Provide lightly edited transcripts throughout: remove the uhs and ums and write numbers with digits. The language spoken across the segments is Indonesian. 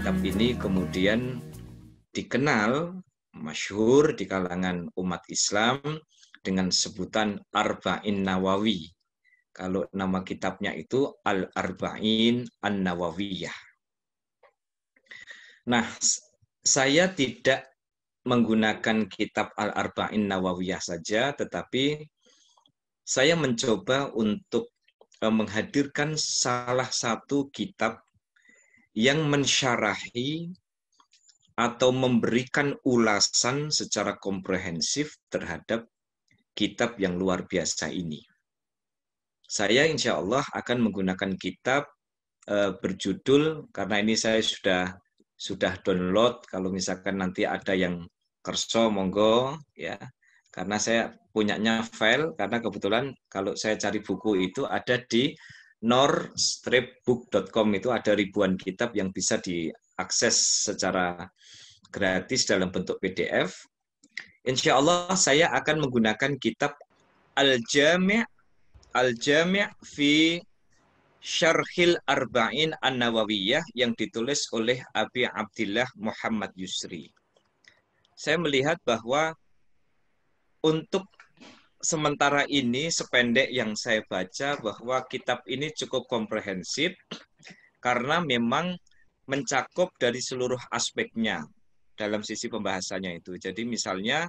kitab ini kemudian dikenal, masyhur di kalangan umat Islam dengan sebutan Arba'in Nawawi. Kalau nama kitabnya itu Al-Arba'in An-Nawawiyah. Nah, saya tidak menggunakan kitab Al-Arba'in Nawawiyah saja, tetapi saya mencoba untuk menghadirkan salah satu kitab yang mensyarahi atau memberikan ulasan secara komprehensif terhadap kitab yang luar biasa ini. Saya insya Allah akan menggunakan kitab berjudul, karena ini saya sudah download, kalau misalkan nanti ada yang kerso monggo ya, karena saya punyanya file, karena kebetulan kalau saya cari buku itu ada di nor-book.com, itu ada ribuan kitab yang bisa diakses secara gratis dalam bentuk PDF. Insya Allah saya akan menggunakan kitab Al-Jami' fi Syarhil Arba'in An-Nawawiyah yang ditulis oleh Abi Abdillah Muhammad Yusri. Saya melihat bahwa untuk sementara ini, sependek yang saya baca, bahwa kitab ini cukup komprehensif karena memang mencakup dari seluruh aspeknya dalam sisi pembahasannya itu. Jadi misalnya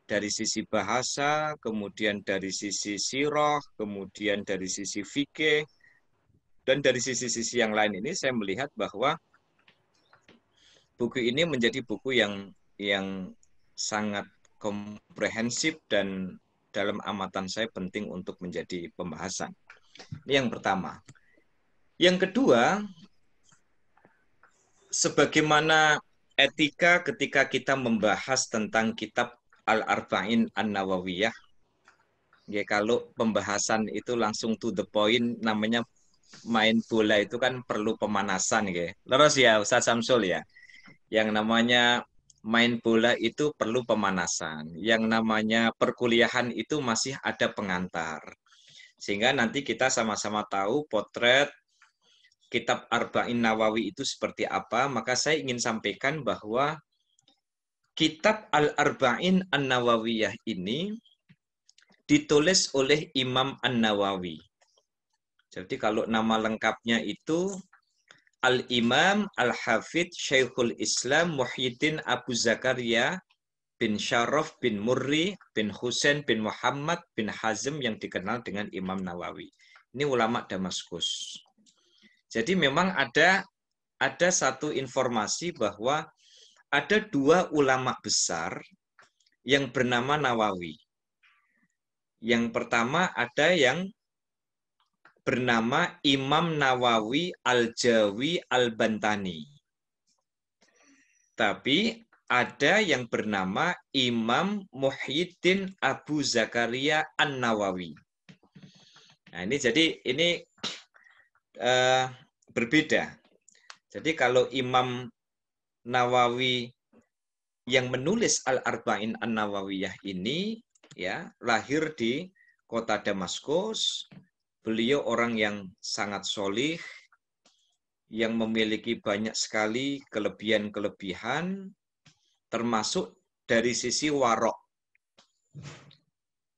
dari sisi bahasa, kemudian dari sisi sirah, kemudian dari sisi fikih, dan dari sisi-sisi yang lain ini saya melihat bahwa buku ini menjadi buku yang sangat komprehensif dan dalam amatan saya penting untuk menjadi pembahasan. Ini yang pertama. Yang kedua, sebagaimana etika ketika kita membahas tentang kitab Al-Arba'in An-Nawawiyah, ya, kalau pembahasan itu langsung to the point, namanya main bola itu kan perlu pemanasan, ya. Terus ya Ustaz Samsul ya, yang namanya main bola itu perlu pemanasan. Yang namanya perkuliahan itu masih ada pengantar. Sehingga nanti kita sama-sama tahu potret kitab Arba'in Nawawi itu seperti apa. Maka saya ingin sampaikan bahwa kitab Al-Arba'in An-Nawawiyah ini ditulis oleh Imam An-Nawawi. Jadi kalau nama lengkapnya itu Al-Imam Al-Hafidh Syekhul Islam Muhyiddin Abu Zakaria bin Syaraf bin Murri bin Husain bin Muhammad bin Hazm yang dikenal dengan Imam Nawawi. Ini ulama Damaskus. Jadi memang ada satu informasi bahwa ada dua ulama besar yang bernama Nawawi. Yang pertama ada yang bernama Imam Nawawi Al-Jawi Al-Bantani. Tapi ada yang bernama Imam Muhyiddin Abu Zakaria An-Nawawi. Nah, ini berbeda. Jadi kalau Imam Nawawi yang menulis Al-Arba'in An-Nawawiyah ini ya, lahir di kota Damaskus. Beliau orang yang sangat solih, yang memiliki banyak sekali kelebihan-kelebihan, termasuk dari sisi warok.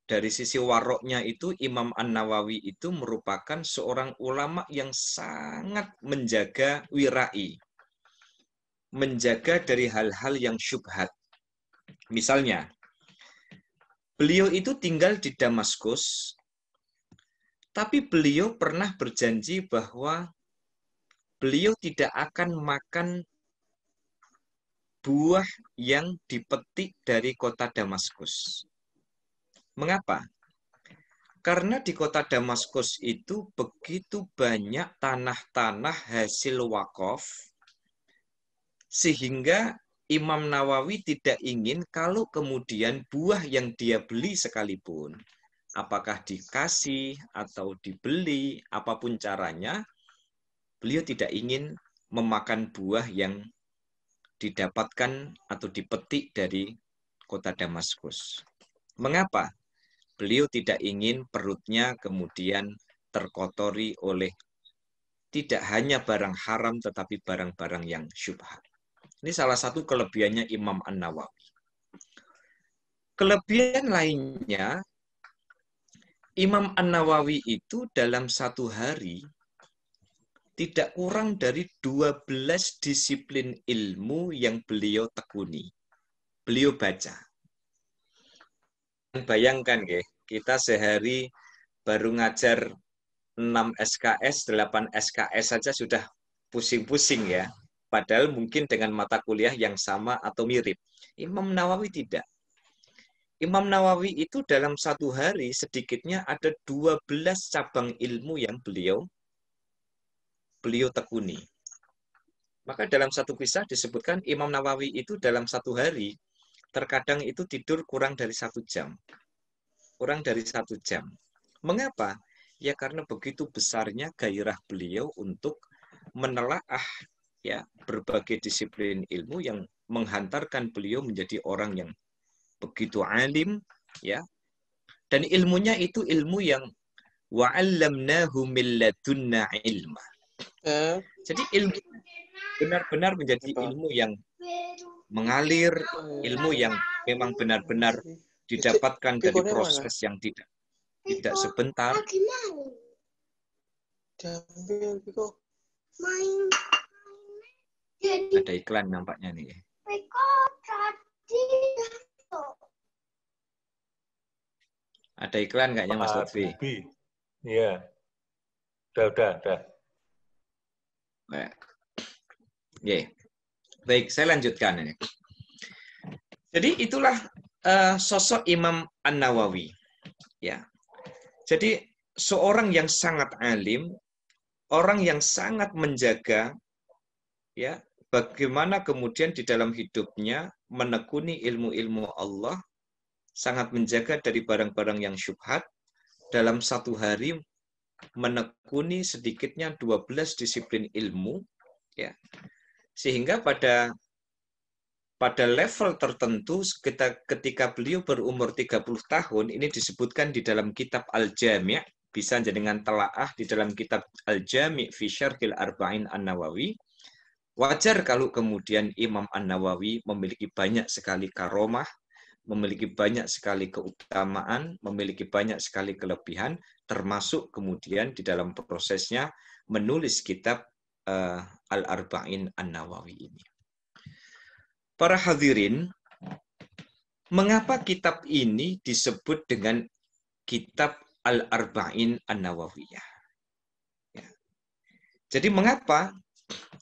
Dari sisi waroknya itu, Imam An-Nawawi itu merupakan seorang ulama yang sangat menjaga wirai, menjaga dari hal-hal yang syubhat. Misalnya, beliau itu tinggal di Damaskus, tapi beliau pernah berjanji bahwa beliau tidak akan makan buah yang dipetik dari kota Damaskus. Mengapa? Karena di kota Damaskus itu begitu banyak tanah-tanah hasil wakaf, sehingga Imam Nawawi tidak ingin kalau kemudian buah yang dia beli sekalipun, apakah dikasih atau dibeli, apapun caranya, beliau tidak ingin memakan buah yang didapatkan atau dipetik dari kota Damaskus. Mengapa? Beliau tidak ingin perutnya kemudian terkotori oleh tidak hanya barang haram tetapi barang-barang yang syubhat. Ini salah satu kelebihannya Imam An-Nawawi. Kelebihan lainnya, Imam An-Nawawi itu dalam satu hari tidak kurang dari 12 disiplin ilmu yang beliau tekuni. Beliau baca. Bayangkan, kita sehari baru ngajar 6 SKS, 8 SKS saja sudah pusing-pusing ya. Padahal mungkin dengan mata kuliah yang sama atau mirip. Imam Nawawi tidak. Imam Nawawi itu dalam satu hari sedikitnya ada 12 cabang ilmu yang beliau tekuni. Maka dalam satu kisah disebutkan Imam Nawawi itu dalam satu hari terkadang itu tidur kurang dari 1 jam. Kurang dari 1 jam. Mengapa? Ya karena begitu besarnya gairah beliau untuk menelaah ya berbagai disiplin ilmu yang menghantarkan beliau menjadi orang yang begitu alim ya. Dan ilmunya itu ilmu yang wa'allamnahu min ladunna ilma. Jadi ilmu benar-benar menjadi ilmu yang mengalir, ilmu yang memang benar-benar didapatkan dari proses yang tidak sebentar. Ada iklan nampaknya nih. Ada iklan kayaknya Mas Lutfi. Iya. Udah. Nah. Baik, saya lanjutkan ini. Jadi itulah sosok Imam An-Nawawi. Ya. Jadi seorang yang sangat alim, orang yang sangat menjaga ya bagaimana kemudian di dalam hidupnya menekuni ilmu-ilmu Allah, sangat menjaga dari barang-barang yang syubhat, dalam satu hari menekuni sedikitnya 12 disiplin ilmu ya. Sehingga pada level tertentu ketika beliau berumur 30 tahun, ini disebutkan di dalam kitab Al-Jami', bisa dengan telaah di dalam kitab Al-Jami' fi Syarhil Arba'in An-Nawawi. Wajar kalau kemudian Imam An-Nawawi memiliki banyak sekali karomah, memiliki banyak sekali keutamaan, memiliki banyak sekali kelebihan, termasuk kemudian di dalam prosesnya menulis kitab Al-Arba'in An-Nawawi ini. Para hadirin, mengapa kitab ini disebut dengan kitab Al-Arba'in An-Nawawiyah? Ya. Jadi mengapa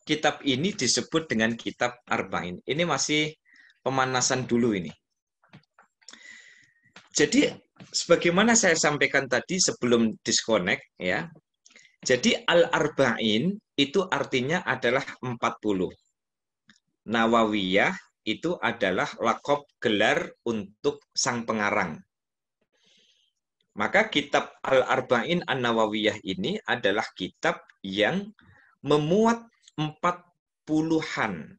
kitab ini disebut dengan kitab Arba'in? Ini masih pemanasan dulu ini. Jadi sebagaimana saya sampaikan tadi sebelum disconnect ya. Jadi Al-Arba'in itu artinya adalah 40. Nawawiyah itu adalah lakop gelar untuk sang pengarang. Maka kitab Al-Arba'in An-Nawawiyah ini adalah kitab yang memuat 40-an,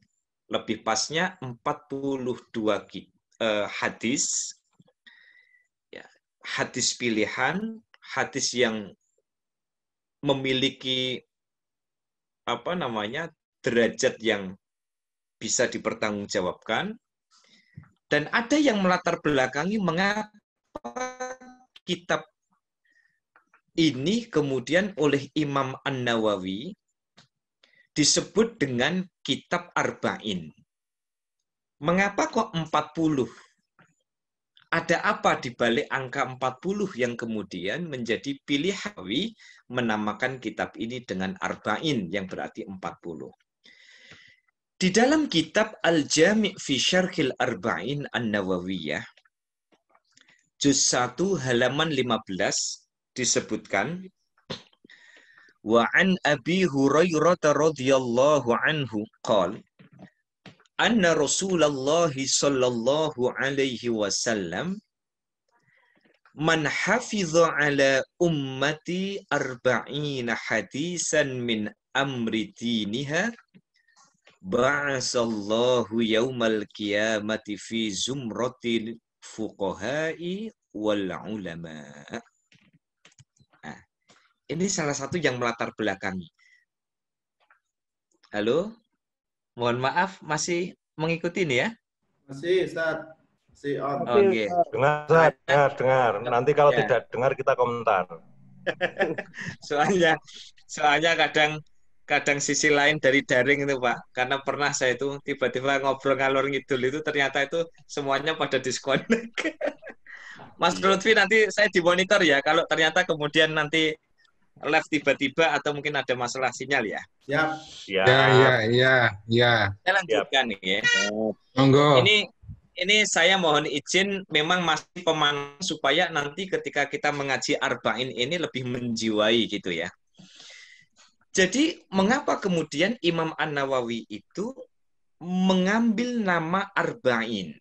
lebih pasnya 42 hadis, ya, hadis pilihan, hadis yang memiliki derajat yang bisa dipertanggungjawabkan, dan ada yang melatar belakangi mengapa kitab ini kemudian oleh Imam An-Nawawi disebut dengan kitab Arba'in. Mengapa kok 40? Ada apa di balik angka 40 yang kemudian menjadi pilihan menamakan kitab ini dengan Arba'in yang berarti 40? Di dalam kitab Al-Jami' fi Syarhil Arba'in An-Nawawiyah, juz 1 halaman 15 disebutkan, wa an Abi Hurairah radhiyallahu anhu qala anna Rasulullah sallallahu alaihi wasallam man hafidha ala ummati arba'ina hadisan min amri diniha ba'asallahu yaumal qiyamati fi zumratil fuqaha'i wal ulama. Nah, ini salah satu yang melatar belakangi. Halo, mohon maaf masih mengikuti nih ya. Masih, Ustaz. Masih on. Oke, Oke, Ustaz. Dengar, Ustaz. soalnya Dengar. Nanti kalau ya, tidak dengar kita komentar. soalnya soalnya kadang kadang sisi lain dari daring itu Pak. Karena pernah saya itu tiba-tiba ngobrol ngalor ngidul itu ternyata itu semuanya pada disconnect. Mas Iya. Lutfi nanti saya dimonitor ya. Kalau ternyata kemudian nanti live tiba-tiba atau mungkin ada masalah sinyal ya. Siap. Ya, ya, Siap. ya, ya. Saya Siap. lanjutkan nih ya. Monggo. Ini saya mohon izin memang masih pemanas supaya nanti ketika kita mengaji arba'in ini lebih menjiwai gitu ya. Jadi mengapa kemudian Imam An-Nawawi itu mengambil nama arba'in?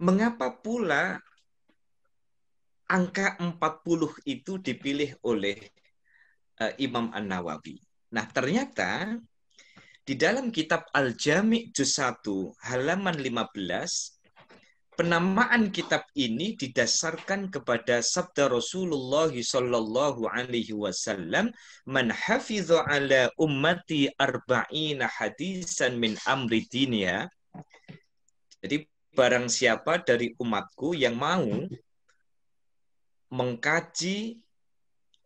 Mengapa pula angka 40 itu dipilih oleh Imam An-Nawawi? Nah, ternyata di dalam kitab Al-Jami' Juz 1 halaman 15 penamaan kitab ini didasarkan kepada sabda Rasulullah sallallahu alaihi wasallam, "Man hafidha ala ummati arba'ina hadisan min amri diniha." Jadi barang siapa dari umatku yang mau mengkaji,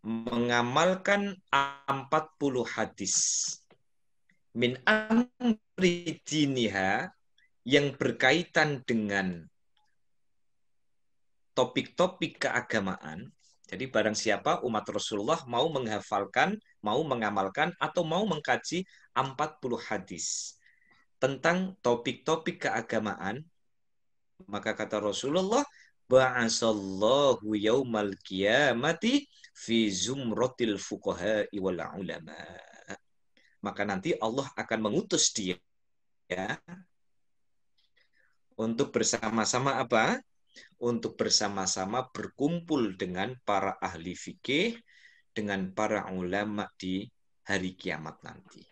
mengamalkan 40 hadis min amri diniha yang berkaitan dengan topik-topik keagamaan. Jadi barang siapa umat Rasulullah mau menghafalkan, mau mengamalkan, atau mau mengkaji 40 hadis tentang topik-topik keagamaan, maka kata Rasulullah, ba'asallahu yaumal qiyamati fi zumratil fuqaha wal ulama. Maka nanti Allah akan mengutus dia ya, untuk bersama-sama apa? Untuk bersama-sama berkumpul dengan para ahli fikih, dengan para ulama di hari kiamat nanti.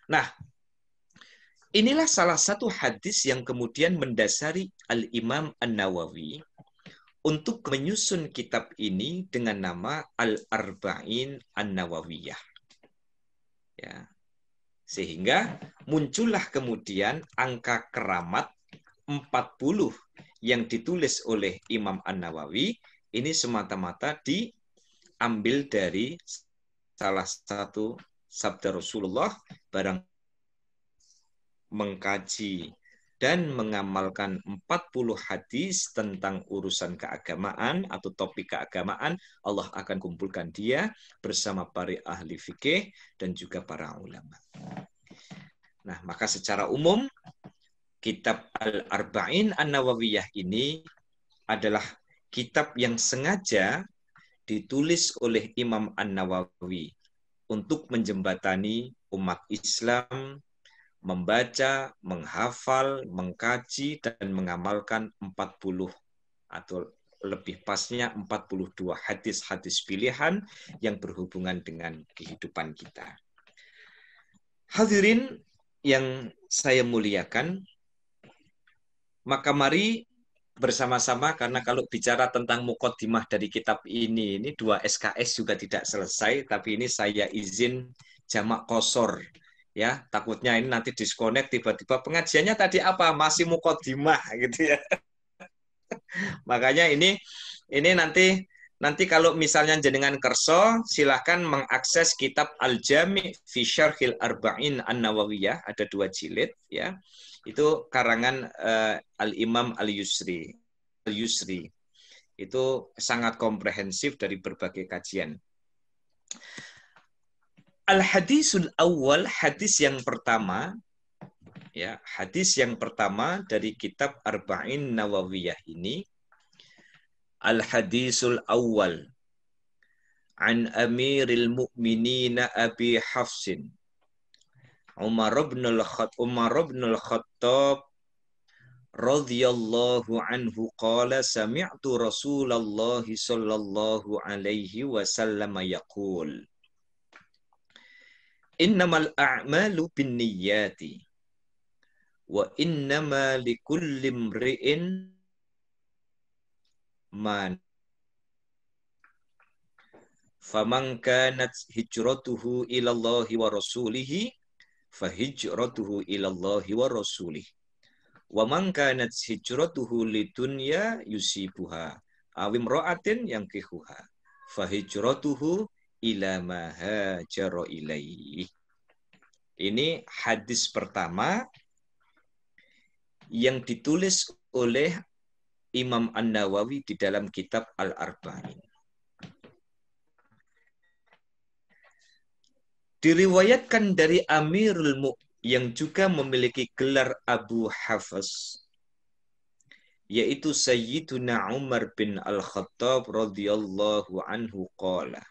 Nah, inilah salah satu hadis yang kemudian mendasari Al-Imam An-Nawawi untuk menyusun kitab ini dengan nama Al-Arba'in An-Nawawiyah. Ya. Sehingga muncullah kemudian angka keramat 40 yang ditulis oleh Imam An-Nawawi. Ini semata-mata diambil dari salah satu sabda Rasulullah, barang mengkaji dan mengamalkan 40 hadis tentang urusan keagamaan atau topik keagamaan, Allah akan kumpulkan dia bersama para ahli fikih dan juga para ulama. Nah, maka secara umum kitab Al-Arba'in An-Nawawiyah ini adalah kitab yang sengaja ditulis oleh Imam An-Nawawi untuk menjembatani umat Islam membaca, menghafal, mengkaji, dan mengamalkan 40 atau lebih pasnya 42 hadis-hadis pilihan yang berhubungan dengan kehidupan kita. Hadirin yang saya muliakan, maka mari bersama-sama, karena kalau bicara tentang muqaddimah dari kitab ini 2 SKS juga tidak selesai, tapi ini saya izin jamak qosor. Ya, takutnya ini nanti disconnect tiba-tiba pengajiannya tadi apa? Masih muqaddimah gitu ya. Makanya ini nanti kalau misalnya jenengan kerso, silahkan mengakses kitab Al-Jami' fi Syarhil Arba'in An-Nawawiyah, ada 2 jilid ya. Itu karangan Al-Imam Al-Yusri. Al-Yusri. Itu sangat komprehensif dari berbagai kajian. Al-hadisul awal, hadis yang pertama, ya, hadis yang pertama dari kitab Arba'in Nawawiyah ini, Al-hadisul awal an Amiril Mu'minin Abi Hafsin Umar bin Al-Khattab radhiyallahu anhu qala sami'tu Rasulullah sallallahu alaihi wasallam yaqul innamal a'malu binniyati wa innama likulli imri'in man faman kanat hijratuhu ila Allah wa rasulihi fahijratuhu ilallahi wa rasulih. Wa man kanat hijratuhu lidunya yusibuha aw imra'atin yankihuha fahijratuhu ila ma hajara ilaihi. Ini hadis pertama yang ditulis oleh Imam An-Nawawi di dalam kitab Al-Arba'in. Diriwayatkan dari Amirul Mu'minin yang juga memiliki gelar Abu Hafs, yaitu Sayyiduna Umar bin Al-Khattab radhiyallahu anhu qala.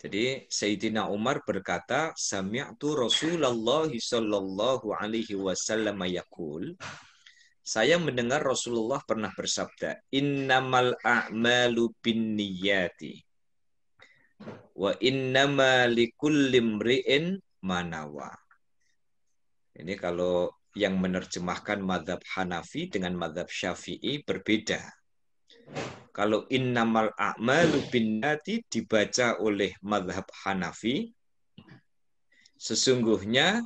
Jadi Sayyidina Umar berkata, sami'tu Rasulullah sallallahu alaihi wasallam yaqul, saya mendengar Rasulullah pernah bersabda, innamal a'malu binniyati wa innama likulli imri'in manawa. Ini kalau yang menerjemahkan mazhab Hanafi dengan mazhab Syafi'i berbeda. Kalau innamal a'malu binniyati dibaca oleh mazhab Hanafi, sesungguhnya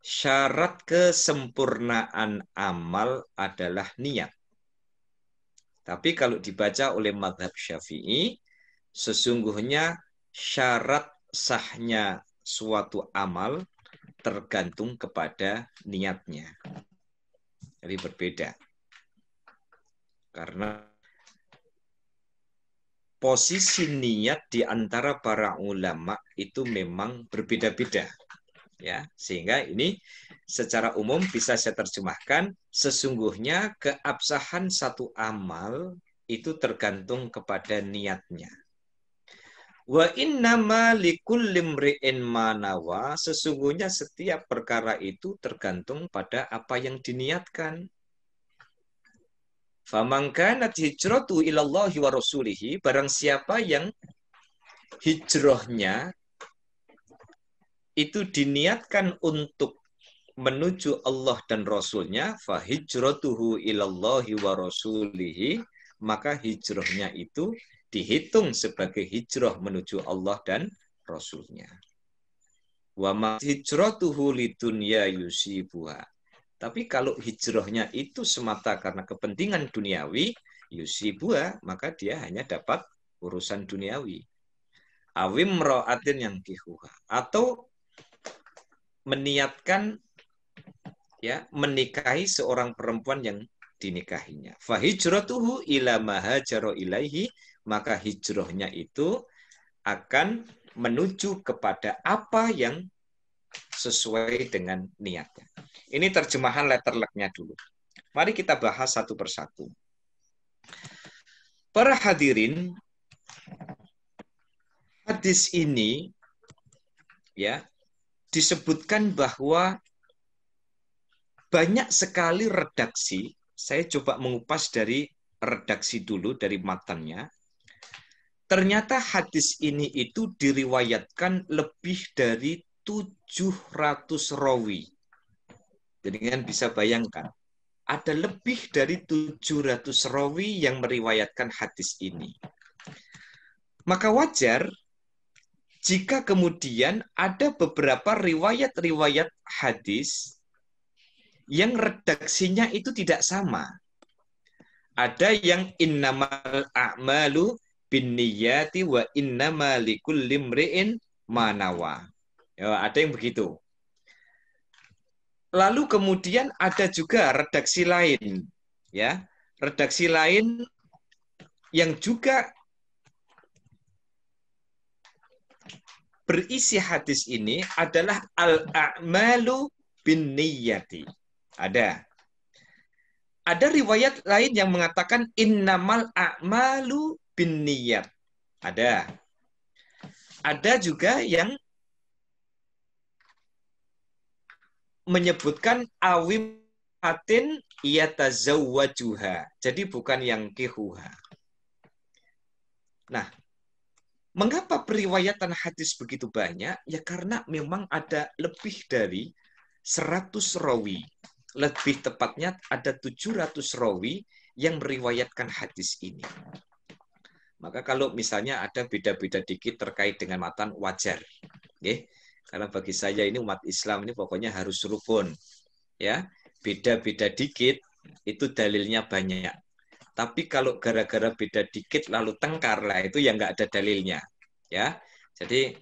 syarat kesempurnaan amal adalah niat. Tapi kalau dibaca oleh mazhab Syafi'i, sesungguhnya syarat sahnya suatu amal tergantung kepada niatnya. Jadi berbeda. Karena posisi niat di antara para ulama itu memang berbeda-beda. Ya, sehingga ini secara umum bisa saya terjemahkan, sesungguhnya keabsahan satu amal itu tergantung kepada niatnya. Wa innama likulli imri'in ma nawa, sesungguhnya setiap perkara itu tergantung pada apa yang diniatkan. Faman kanat hijratu ilallahi wa rasulihi, barang siapa yang hijrahnya itu diniatkan untuk menuju Allah dan Rasulnya, fa hijratuhu ilallahi wa rasulihi, maka hijrahnya itu dihitung sebagai hijrah menuju Allah dan Rasulnya. Wa ma hijratuhu lidunya yusibuha. Tapi kalau hijrahnya itu semata karena kepentingan duniawi, yusibuha, maka dia hanya dapat urusan duniawi. Awim ra'atin yang kihuha. Atau meniatkan ya menikahi seorang perempuan yang dinikahinya. Fa hijratuhu ila ma hajara ilaihi, maka hijrahnya itu akan menuju kepada apa yang sesuai dengan niatnya. Ini terjemahan letter luck-nya dulu. Mari kita bahas satu persatu. Para hadirin, hadis ini ya disebutkan bahwa banyak sekali redaksi. Saya coba mengupas dari redaksi dulu dari matannya. Ternyata hadis ini itu diriwayatkan lebih dari 700 rawi. Jadi kan bisa bayangkan, ada lebih dari 700 rawi yang meriwayatkan hadis ini. Maka wajar jika kemudian ada beberapa riwayat-riwayat hadis yang redaksinya itu tidak sama. Ada yang innamal a'malu binniyati wa innama likulli imri'in ma nawa. Ya, ada yang begitu. Lalu kemudian ada juga redaksi lain, ya, redaksi lain yang juga berisi hadis ini adalah al-a'malu binniyati. Ada riwayat lain yang mengatakan innamal a'malu binniyat. Ada juga yang menyebutkan awim atin yatazawwajuha. Jadi bukan yang kihuha. Nah, mengapa periwayatan hadis begitu banyak? Ya karena memang ada lebih dari 100 rawi. Lebih tepatnya ada 700 rawi yang meriwayatkan hadis ini. Maka kalau misalnya ada beda-beda dikit terkait dengan matan, wajar. Okay? Karena bagi saya ini umat Islam ini pokoknya harus rukun. Ya, beda-beda dikit itu dalilnya banyak. Tapi kalau gara-gara beda dikit lalu tengkar lah itu yang nggak ada dalilnya. Ya, jadi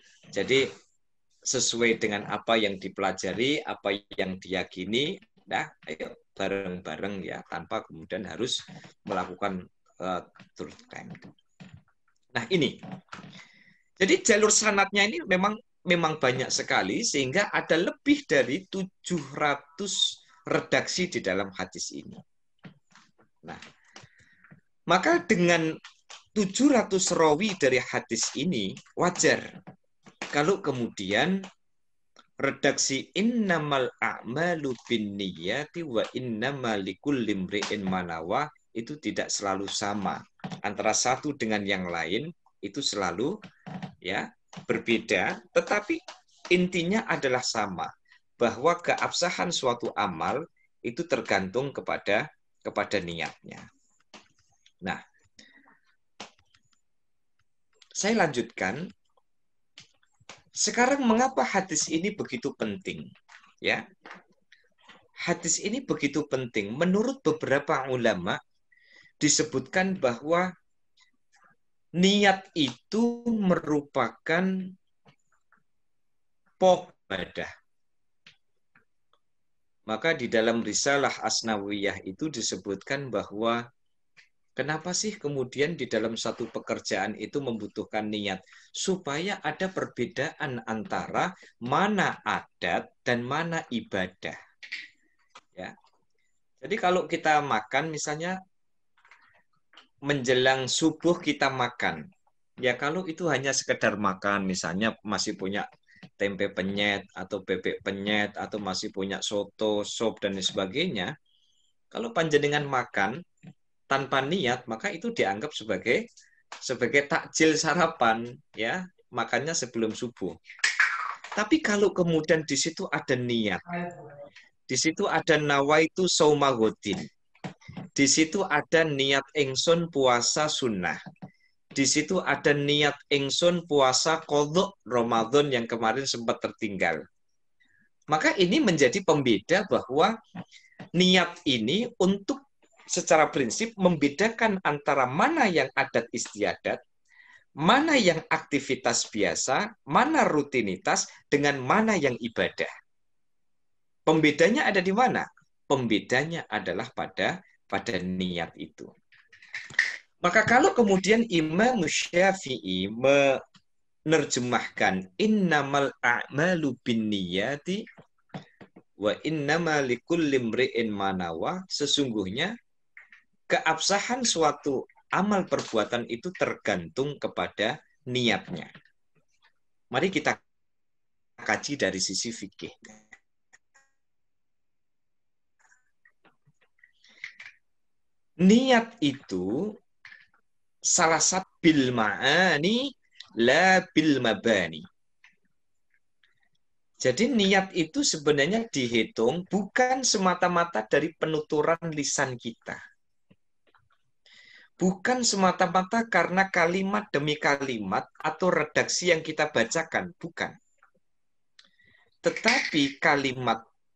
sesuai dengan apa yang dipelajari, apa yang diyakini, nah, ayo bareng-bareng ya, tanpa kemudian harus melakukan truth crime. Nah ini, jadi jalur sanadnya ini memang banyak sekali sehingga ada lebih dari 700 redaksi di dalam hadis ini. Nah, maka dengan 700 rawi dari hadis ini wajar kalau kemudian redaksi innamal a'malu binniyati wa innamal likulli imri'in ma nawa itu tidak selalu sama. Antara satu dengan yang lain itu selalu ya berbeda, tetapi intinya adalah sama, bahwa keabsahan suatu amal itu tergantung kepada niatnya. Nah, saya lanjutkan. Sekarang mengapa hadis ini begitu penting? Ya, hadis ini begitu penting. Menurut beberapa ulama disebutkan bahwa niat itu merupakan pokok ibadah. Maka di dalam risalah Asnawiyah itu disebutkan bahwa kenapa sih kemudian di dalam satu pekerjaan itu membutuhkan niat? Supaya ada perbedaan antara mana adat dan mana ibadah. Ya. Jadi kalau kita makan misalnya menjelang subuh kita makan. Ya kalau itu hanya sekedar makan, misalnya masih punya tempe penyet atau bebek penyet atau masih punya soto, sop dan sebagainya, kalau panjenengan makan tanpa niat maka itu dianggap sebagai takjil sarapan, ya, makannya sebelum subuh. Tapi kalau kemudian di situ ada niat, di situ ada nawaitu saumagodin, di situ ada niat ingsun puasa sunnah, di situ ada niat ingsun puasa qodho Ramadan yang kemarin sempat tertinggal. Maka ini menjadi pembeda bahwa niat ini untuk secara prinsip membedakan antara mana yang adat istiadat, mana yang aktivitas biasa, mana rutinitas, dengan mana yang ibadah. Pembedanya ada di mana? Pembedanya adalah pada niat itu. Maka kalau kemudian Imam Syafi'i menerjemahkan innamal a'malu binniyati wa innama likulli imri'in ma nawa, sesungguhnya keabsahan suatu amal perbuatan itu tergantung kepada niatnya. Mari kita kaji dari sisi fikih. Niat itu salah satu bil ma'ani la bil mabani. Jadi niat itu sebenarnya dihitung bukan semata-mata dari penuturan lisan kita. Bukan semata-mata karena kalimat demi kalimat atau redaksi yang kita bacakan, bukan. Tetapi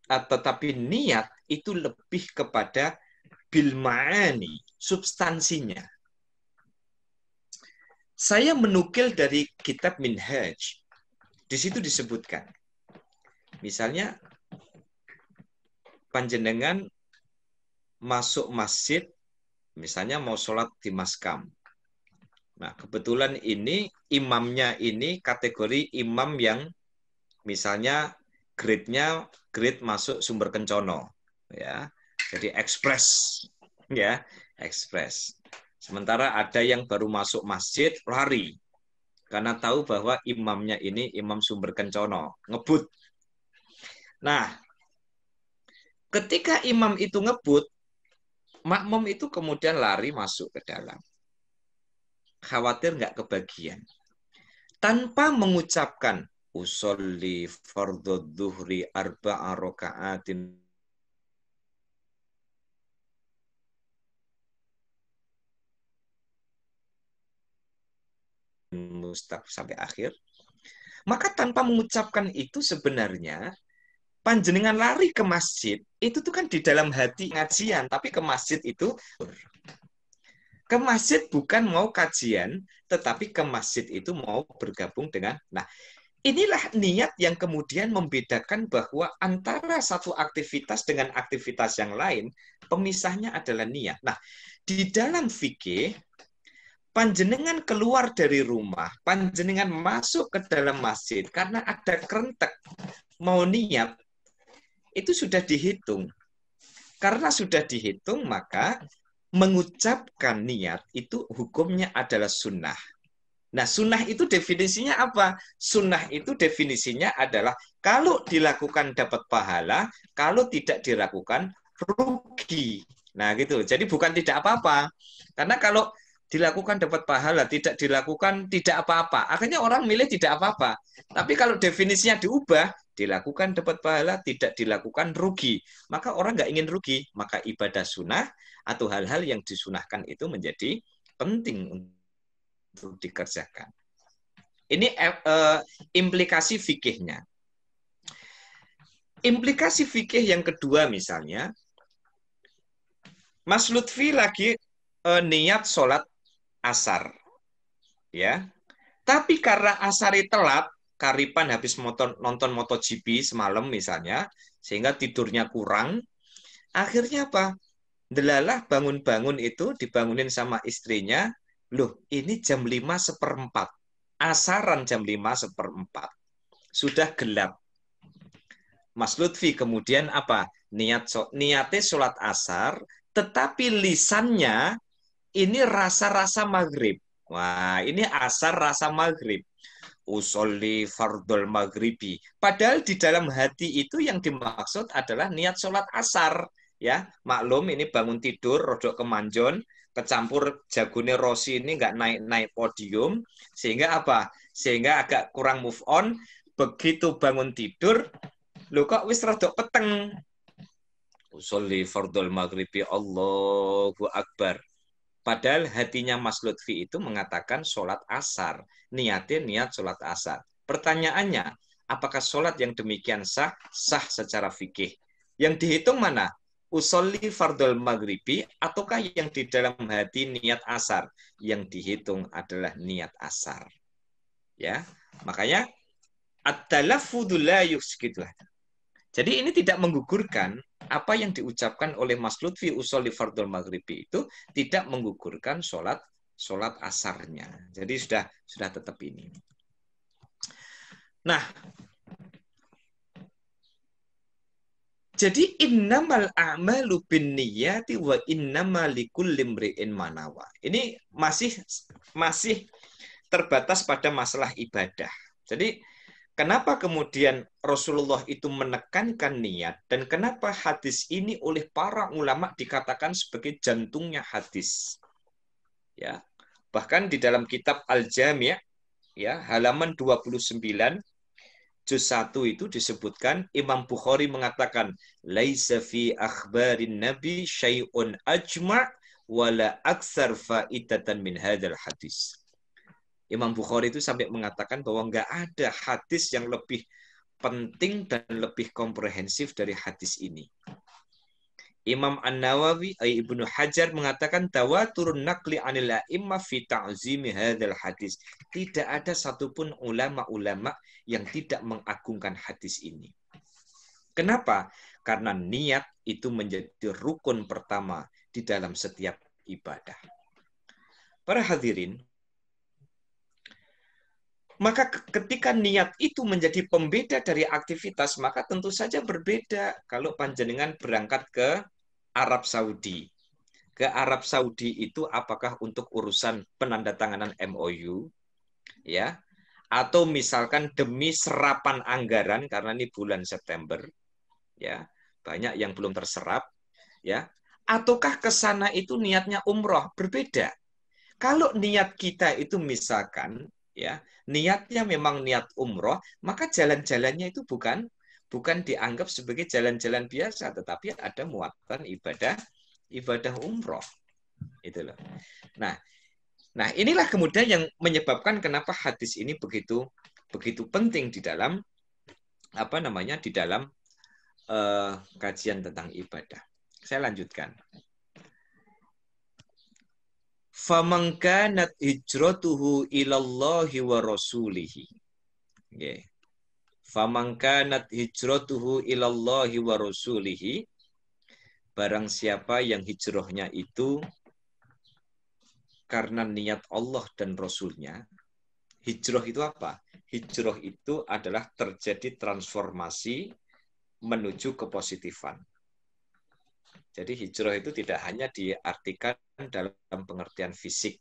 tetapi niat itu lebih kepada bil ma'ani, substansinya. Saya menukil dari kitab Minhaj. Di situ disebutkan. Misalnya, panjenengan masuk masjid, misalnya mau sholat di maskam. Nah, kebetulan ini imamnya ini kategori imam yang misalnya grade masuk sumber kencono, ya. Jadi ekspres, ya, ekspres. Sementara ada yang baru masuk masjid lari karena tahu bahwa imamnya ini imam sumber kencono, ngebut. Nah, ketika imam itu ngebut, makmum itu kemudian lari masuk ke dalam. Khawatir nggak kebagian. Tanpa mengucapkan usolli fardhu dhuhri arba'a raka'atin mustaq sampai akhir. Maka tanpa mengucapkan itu sebenarnya panjenengan lari ke masjid, itu tuh kan di dalam hati ngajian, tapi ke masjid itu, ke masjid bukan mau kajian, tetapi ke masjid itu mau bergabung dengan, nah inilah niat yang kemudian membedakan bahwa antara satu aktivitas dengan aktivitas yang lain, pemisahnya adalah niat. Nah, di dalam fikih, panjenengan keluar dari rumah, panjenengan masuk ke dalam masjid, karena ada kerentek mau niat, itu sudah dihitung. Karena sudah dihitung, maka mengucapkan niat itu hukumnya adalah sunnah. Nah, sunnah itu definisinya apa? Sunnah itu definisinya adalah kalau dilakukan dapat pahala, kalau tidak dilakukan rugi. Nah, gitu. Jadi bukan tidak apa-apa. Karena kalau dilakukan dapat pahala, tidak dilakukan tidak apa-apa. Akhirnya orang milih tidak apa-apa. Tapi kalau definisinya diubah, dilakukan dapat pahala, tidak dilakukan rugi. Maka orang nggak ingin rugi. Maka ibadah sunnah atau hal-hal yang disunahkan itu menjadi penting untuk dikerjakan. Ini implikasi fikihnya. Implikasi fikih yang kedua misalnya, Mas Lutfi lagi niat sholat asar, ya. Tapi karena asari telat, Karipan habis nonton MotoGP semalam misalnya, sehingga tidurnya kurang, akhirnya apa? Delalah bangun-bangun itu dibangunin sama istrinya, loh ini jam 5:04, asaran jam 5:04, sudah gelap. Mas Lutfi kemudian apa? Niatnya sholat asar, tetapi lisannya ini rasa-rasa maghrib. Wah, ini asar rasa maghrib. Usolli fardol maghribi. Padahal di dalam hati itu yang dimaksud adalah niat sholat asar. Ya, maklum ini bangun tidur, rodok kemanjon, kecampur jagone Rossi ini nggak naik-naik podium, sehingga apa? Sehingga agak kurang move on. Begitu bangun tidur, lo kok wis rodok peteng. Usolli fardol maghribi, Allahu Akbar. Padahal hatinya Mas Lutfi itu mengatakan sholat asar. Niatnya niat sholat asar. Pertanyaannya, apakah sholat yang demikian sah? Sah secara fikih. Yang dihitung mana? Usolli fardol maghribi ataukah yang di dalam hati niat asar? Yang dihitung adalah niat asar. Ya, makanya at-talaffudzu la yusqit. Jadi ini tidak menggugurkan apa yang diucapkan oleh Mas Lutfi usolli fardul maghribi itu tidak menggugurkan sholat asarnya. Jadi sudah tetap ini. Nah, jadi innamal a'malu binniyati wa innamal likulli imri'in ma nawa. Ini masih terbatas pada masalah ibadah. Jadi kenapa kemudian Rasulullah itu menekankan niat dan kenapa hadis ini oleh para ulama dikatakan sebagai jantungnya hadis? Ya. Bahkan di dalam kitab Al-Jami' ya, halaman 29 juz 1 itu disebutkan Imam Bukhari mengatakan laisa fi akhbarin nabi syai'un ajma' wala aktsar faidatan min hadzal hadis. Imam Bukhari itu sampai mengatakan bahwa nggak ada hadis yang lebih penting dan lebih komprehensif dari hadis ini. Imam An-Nawawi, Ibnu Hajar mengatakan tawaturun naqli 'anil a'immah fi ta'zimi hadzal hadis. Tidak ada satupun ulama-ulama yang tidak mengagungkan hadis ini. Kenapa? Karena niat itu menjadi rukun pertama di dalam setiap ibadah. Para hadirin, maka ketika niat itu menjadi pembeda dari aktivitas, maka tentu saja berbeda kalau panjenengan berangkat ke Arab Saudi. Ke Arab Saudi itu apakah untuk urusan penandatanganan MOU, ya, atau misalkan demi serapan anggaran karena ini bulan September, ya, banyak yang belum terserap, ya, ataukah ke sana itu niatnya umroh, berbeda. Kalau niat kita itu misalkan ya niatnya memang niat umroh, maka jalan-jalannya itu bukan dianggap sebagai jalan-jalan biasa, tetapi ada muatan ibadah umroh. Itu loh. Nah inilah kemudian yang menyebabkan kenapa hadis ini begitu begitu penting di dalam di dalam kajian tentang ibadah. Saya lanjutkan. Faman kanat hijratuhu ilallahi wa rasulihi. Okay. Faman kanat hijratuhu ilallahi wa rasulihi. Barang siapa yang hijrahnya itu karena niat Allah dan Rasulnya. Hijrah itu apa? Hijrah itu adalah terjadi transformasi menuju kepositifan. Jadi hijrah itu tidak hanya diartikan dalam pengertian fisik.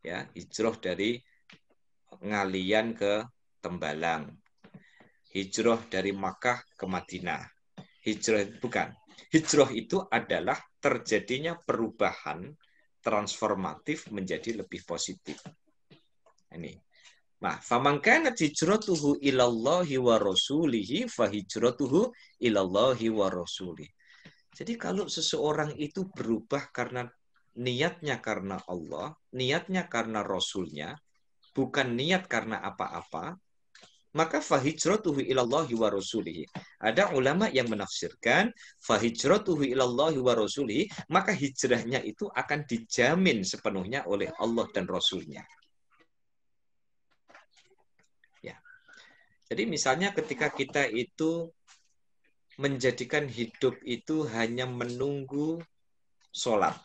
Ya, hijrah dari Ngalian ke Tembalang. Hijrah dari Makkah ke Madinah. Hijrah bukan. Hijrah itu adalah terjadinya perubahan transformatif menjadi lebih positif. Ini. Nah, faman kanat hijratuhu ilallahi wa rasulihi fa hijratuhu ilallahi wa rasulih. Jadi kalau seseorang itu berubah karena niatnya karena Allah, niatnya karena Rasulnya, bukan niat karena apa-apa, maka fahijratuhu ilallahi wa rasulihi. Ada ulama yang menafsirkan fahijratuhu ilallahi wa rasulihi, maka hijrahnya itu akan dijamin sepenuhnya oleh Allah dan Rasulnya. Ya. Jadi misalnya ketika kita itu menjadikan hidup itu hanya menunggu sholat.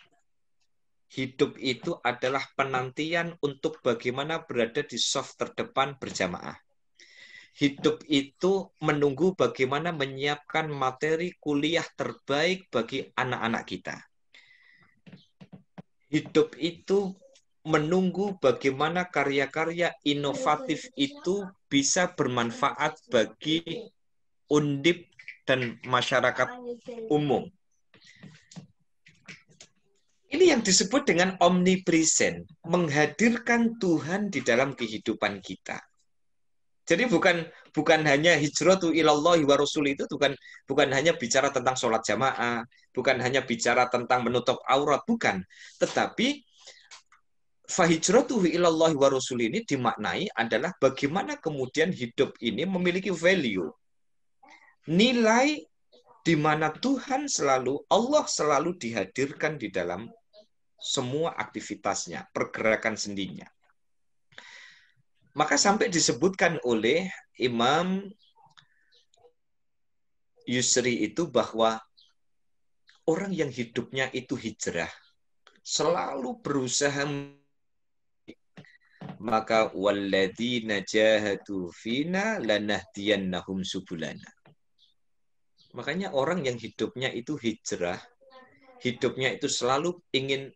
Hidup itu adalah penantian untuk bagaimana berada di saf terdepan berjamaah. Hidup itu menunggu bagaimana menyiapkan materi kuliah terbaik bagi anak-anak kita. Hidup itu menunggu bagaimana karya-karya inovatif itu bisa bermanfaat bagi undip dan masyarakat umum. Ini yang disebut dengan omnipresent, menghadirkan Tuhan di dalam kehidupan kita. Jadi bukan hanya hijratu ilallahi wa rasul itu bukan hanya bicara tentang sholat jamaah, bukan hanya bicara tentang menutup aurat, bukan. Tetapi fahijratuhu ilallahi wa rasul ini dimaknai adalah bagaimana kemudian hidup ini memiliki value. Nilai di mana Tuhan Allah selalu dihadirkan di dalam semua aktivitasnya, pergerakan sendinya. Maka sampai disebutkan oleh Imam Yusri itu bahwa orang yang hidupnya itu hijrah, selalu berusaha, maka walladzina jahadu fina lanahdiyannahum subulana. Makanya orang yang hidupnya itu hijrah, hidupnya itu selalu ingin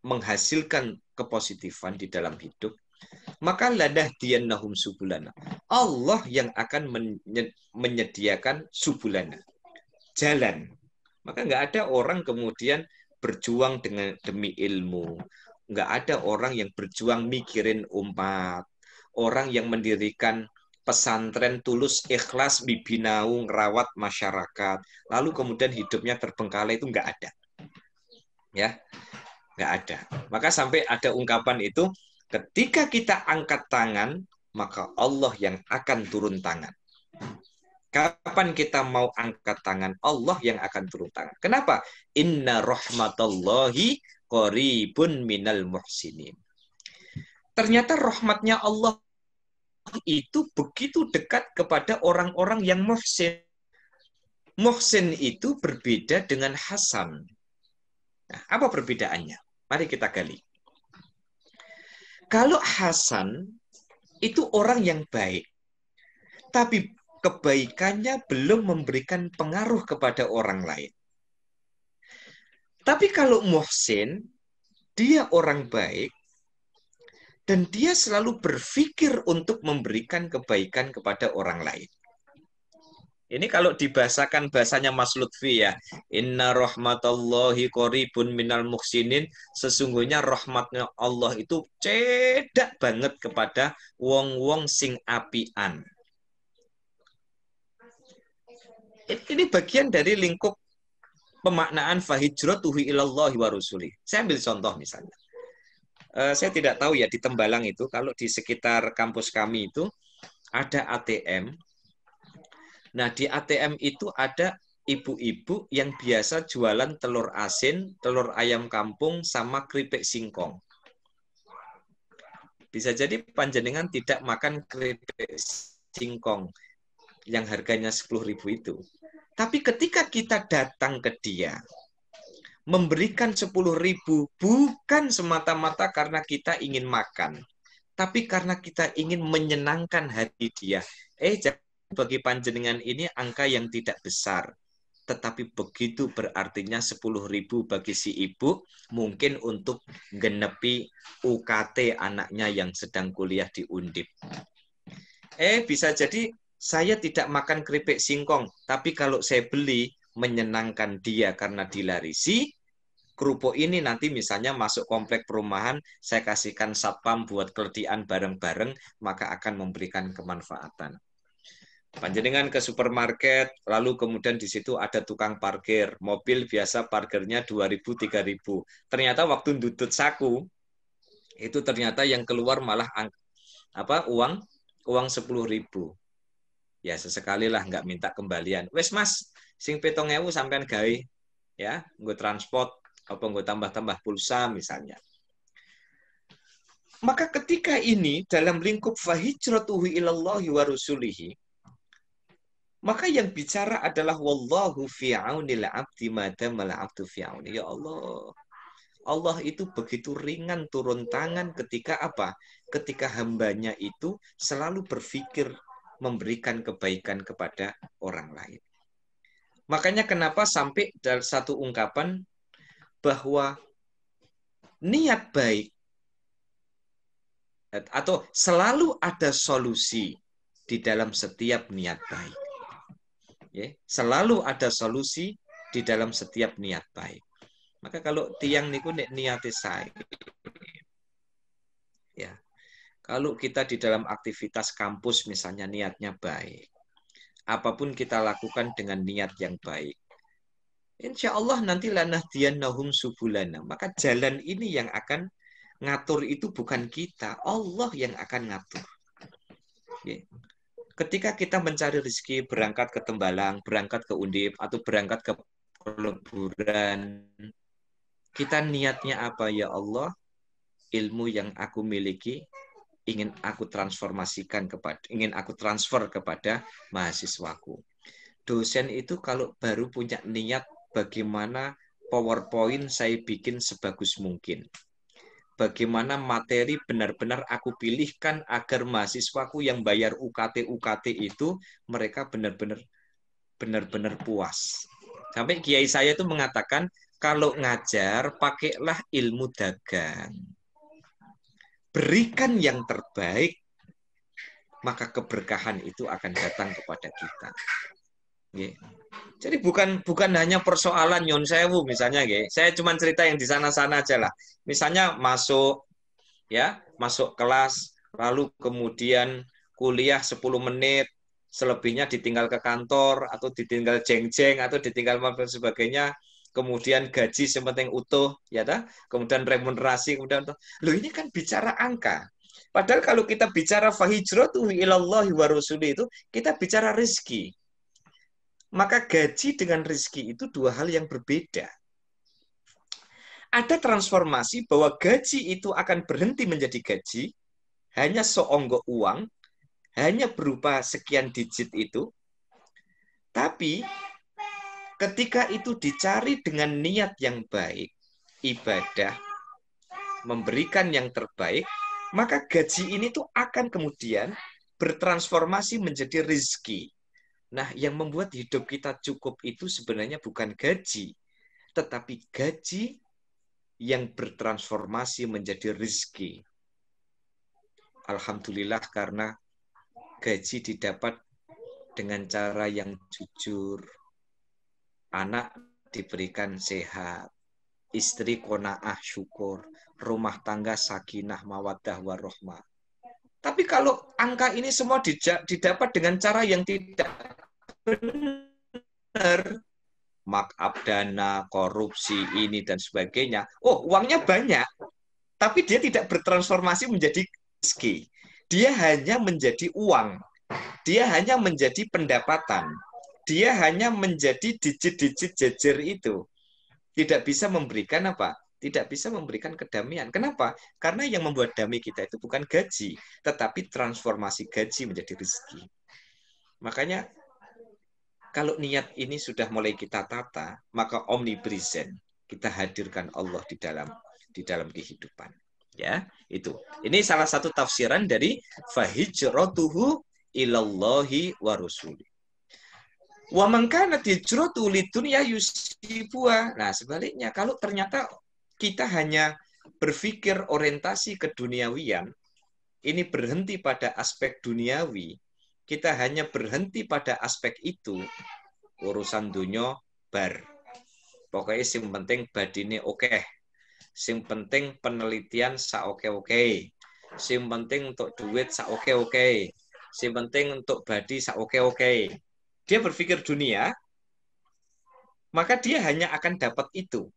menghasilkan kepositifan di dalam hidup, maka lanahdiyannahum subulana. Allah yang akan menyediakan subulana, jalan. Maka nggak ada orang kemudian berjuang demi ilmu. Nggak ada orang yang berjuang mikirin umat. Orang yang mendirikan pesantren tulus ikhlas bibinau ngerawat masyarakat lalu kemudian hidupnya terbengkalai, itu nggak ada, ya nggak ada. Maka sampai ada ungkapan itu, ketika kita angkat tangan maka Allah yang akan turun tangan. Kapan kita mau angkat tangan, Allah yang akan turun tangan. Kenapa? Inna rahmatallahi qaribun minal muhsinin. Ternyata rahmatnya Allah itu begitu dekat kepada orang-orang yang muhsin. Muhsin itu berbeda dengan Hasan. Nah, apa perbedaannya? Mari kita gali. Kalau Hasan itu orang yang baik, tapi kebaikannya belum memberikan pengaruh kepada orang lain. Tapi kalau Muhsin, dia orang baik, dan dia selalu berpikir untuk memberikan kebaikan kepada orang lain. Ini kalau dibahasakan bahasanya Mas Lutfi ya. Inna rahmatallahi qaribun minal muhsinin. Sesungguhnya rahmatnya Allah itu cedak banget kepada wong-wong sing apian. Ini bagian dari lingkup pemaknaan fahijratuhu ilallahi wa rasulih. Saya ambil contoh misalnya. Saya tidak tahu ya di Tembalang itu, kalau di sekitar kampus kami itu ada ATM. Nah, di ATM itu ada ibu-ibu yang biasa jualan telur asin, telur ayam kampung, sama keripik singkong. Bisa jadi panjenengan tidak makan keripik singkong yang harganya 10.000 itu. Tapi ketika kita datang ke dia, memberikan 10.000 bukan semata-mata karena kita ingin makan, tapi karena kita ingin menyenangkan hati dia. Bagi panjenengan ini angka yang tidak besar, tetapi begitu berartinya 10.000 bagi si ibu, mungkin untuk genepi UKT anaknya yang sedang kuliah di Undip. Bisa jadi saya tidak makan keripik singkong, tapi kalau saya beli menyenangkan dia karena dilarisi, kerupuk ini nanti misalnya masuk komplek perumahan, saya kasihkan satpam buat keledian bareng-bareng, maka akan memberikan kemanfaatan. Panjenengan ke supermarket, lalu kemudian di situ ada tukang parkir, mobil biasa parkirnya 2.000, 3.000. Ternyata waktu ndutut saku, itu ternyata yang keluar malah uang 10.000. Ya sesekali lah nggak minta kembalian. Wes mas, sing 7.000 sampean gawe, ya, nggo transport, apa nggo tambah-tambah pulsa misalnya. Maka ketika ini dalam lingkup fahijratuhu ilallahi wa rusulihi, maka yang bicara adalah wallahu fi aunil abdi madamal abdu fi auni. Ya Allah. Allah itu begitu ringan turun tangan ketika apa? Ketika hambanya itu selalu berpikir memberikan kebaikan kepada orang lain. Makanya kenapa sampai dalam satu ungkapan bahwa niat baik atau selalu ada solusi di dalam setiap niat baik. Ya, selalu ada solusi di dalam setiap niat baik. Maka kalau tiang niku niate saya, ya. Kalau kita di dalam aktivitas kampus misalnya niatnya baik, apapun kita lakukan dengan niat yang baik, insya Allah nanti lanahdiyannahum subulana. Maka jalan ini yang akan ngatur itu bukan kita, Allah yang akan ngatur. Ya. Ketika kita mencari rezeki, berangkat ke Tembalang, berangkat ke Undip, atau berangkat ke peleburan, kita niatnya apa? Ya Allah, ilmu yang aku miliki ingin aku transfer kepada mahasiswaku. Dosen itu kalau baru punya niat bagaimana PowerPoint saya bikin sebagus mungkin. Bagaimana materi benar-benar aku pilihkan agar mahasiswaku yang bayar UKT itu mereka benar-benar puas. Sampai kiai saya itu mengatakan kalau ngajar pakailah ilmu dagang. Berikan yang terbaik, maka keberkahan itu akan datang kepada kita. Jadi bukan hanya persoalan nyon sewu misalnya, saya cuma cerita yang di sana-sana aja lah. Misalnya masuk kelas, lalu kemudian kuliah 10 menit, selebihnya ditinggal ke kantor atau ditinggal jeng-jeng atau ditinggal dan sebagainya. Kemudian gaji sepenting utuh, ya dah. Kemudian remunerasi, kemudian loh ini kan bicara angka. Padahal kalau kita bicara fahijratuhu ilallahi wa rasuli itu kita bicara rezeki. Maka gaji dengan rezeki itu dua hal yang berbeda. Ada transformasi bahwa gaji itu akan berhenti menjadi gaji, hanya seonggok uang, hanya berupa sekian digit itu. Tapi ketika itu dicari dengan niat yang baik, ibadah, memberikan yang terbaik, maka gaji ini tuh akan kemudian bertransformasi menjadi rezeki. Nah, yang membuat hidup kita cukup itu sebenarnya bukan gaji, tetapi gaji yang bertransformasi menjadi rezeki. Alhamdulillah karena gaji didapat dengan cara yang jujur. Anak diberikan sehat, istri qanaah syukur, rumah tangga sakinah mawaddah warohmah. Tapi kalau angka ini semua didapat dengan cara yang tidak benar, markup dana, korupsi ini dan sebagainya, uangnya banyak, Tapi dia tidak bertransformasi menjadi rezeki. Dia hanya menjadi uang. Dia hanya menjadi pendapatan. Dia hanya menjadi digit-digit jajar itu. Tidak bisa memberikan apa? Tidak bisa memberikan kedamaian. Kenapa? Karena yang membuat damai kita itu bukan gaji, tetapi transformasi gaji menjadi rezeki. Makanya kalau niat ini sudah mulai kita tata, maka omnipresent, kita hadirkan Allah di dalam kehidupan. Ya, itu. Ini salah satu tafsiran dari fahijratuhu ilallahi wa rasuli. Wa man kanat hijratuhu lidunya yusibuha. Nah, sebaliknya kalau ternyata kita hanya berpikir orientasi keduniawian, ini berhenti pada aspek duniawi, kita hanya berhenti pada aspek itu, urusan dunia bar. Pokoknya yang penting badine oke. Yang penting penelitian sa-oke-oke. Yang penting untuk duit sa-oke-oke. Yang penting untuk badi sa-oke-oke. Dia berpikir dunia, maka dia hanya akan dapat itu.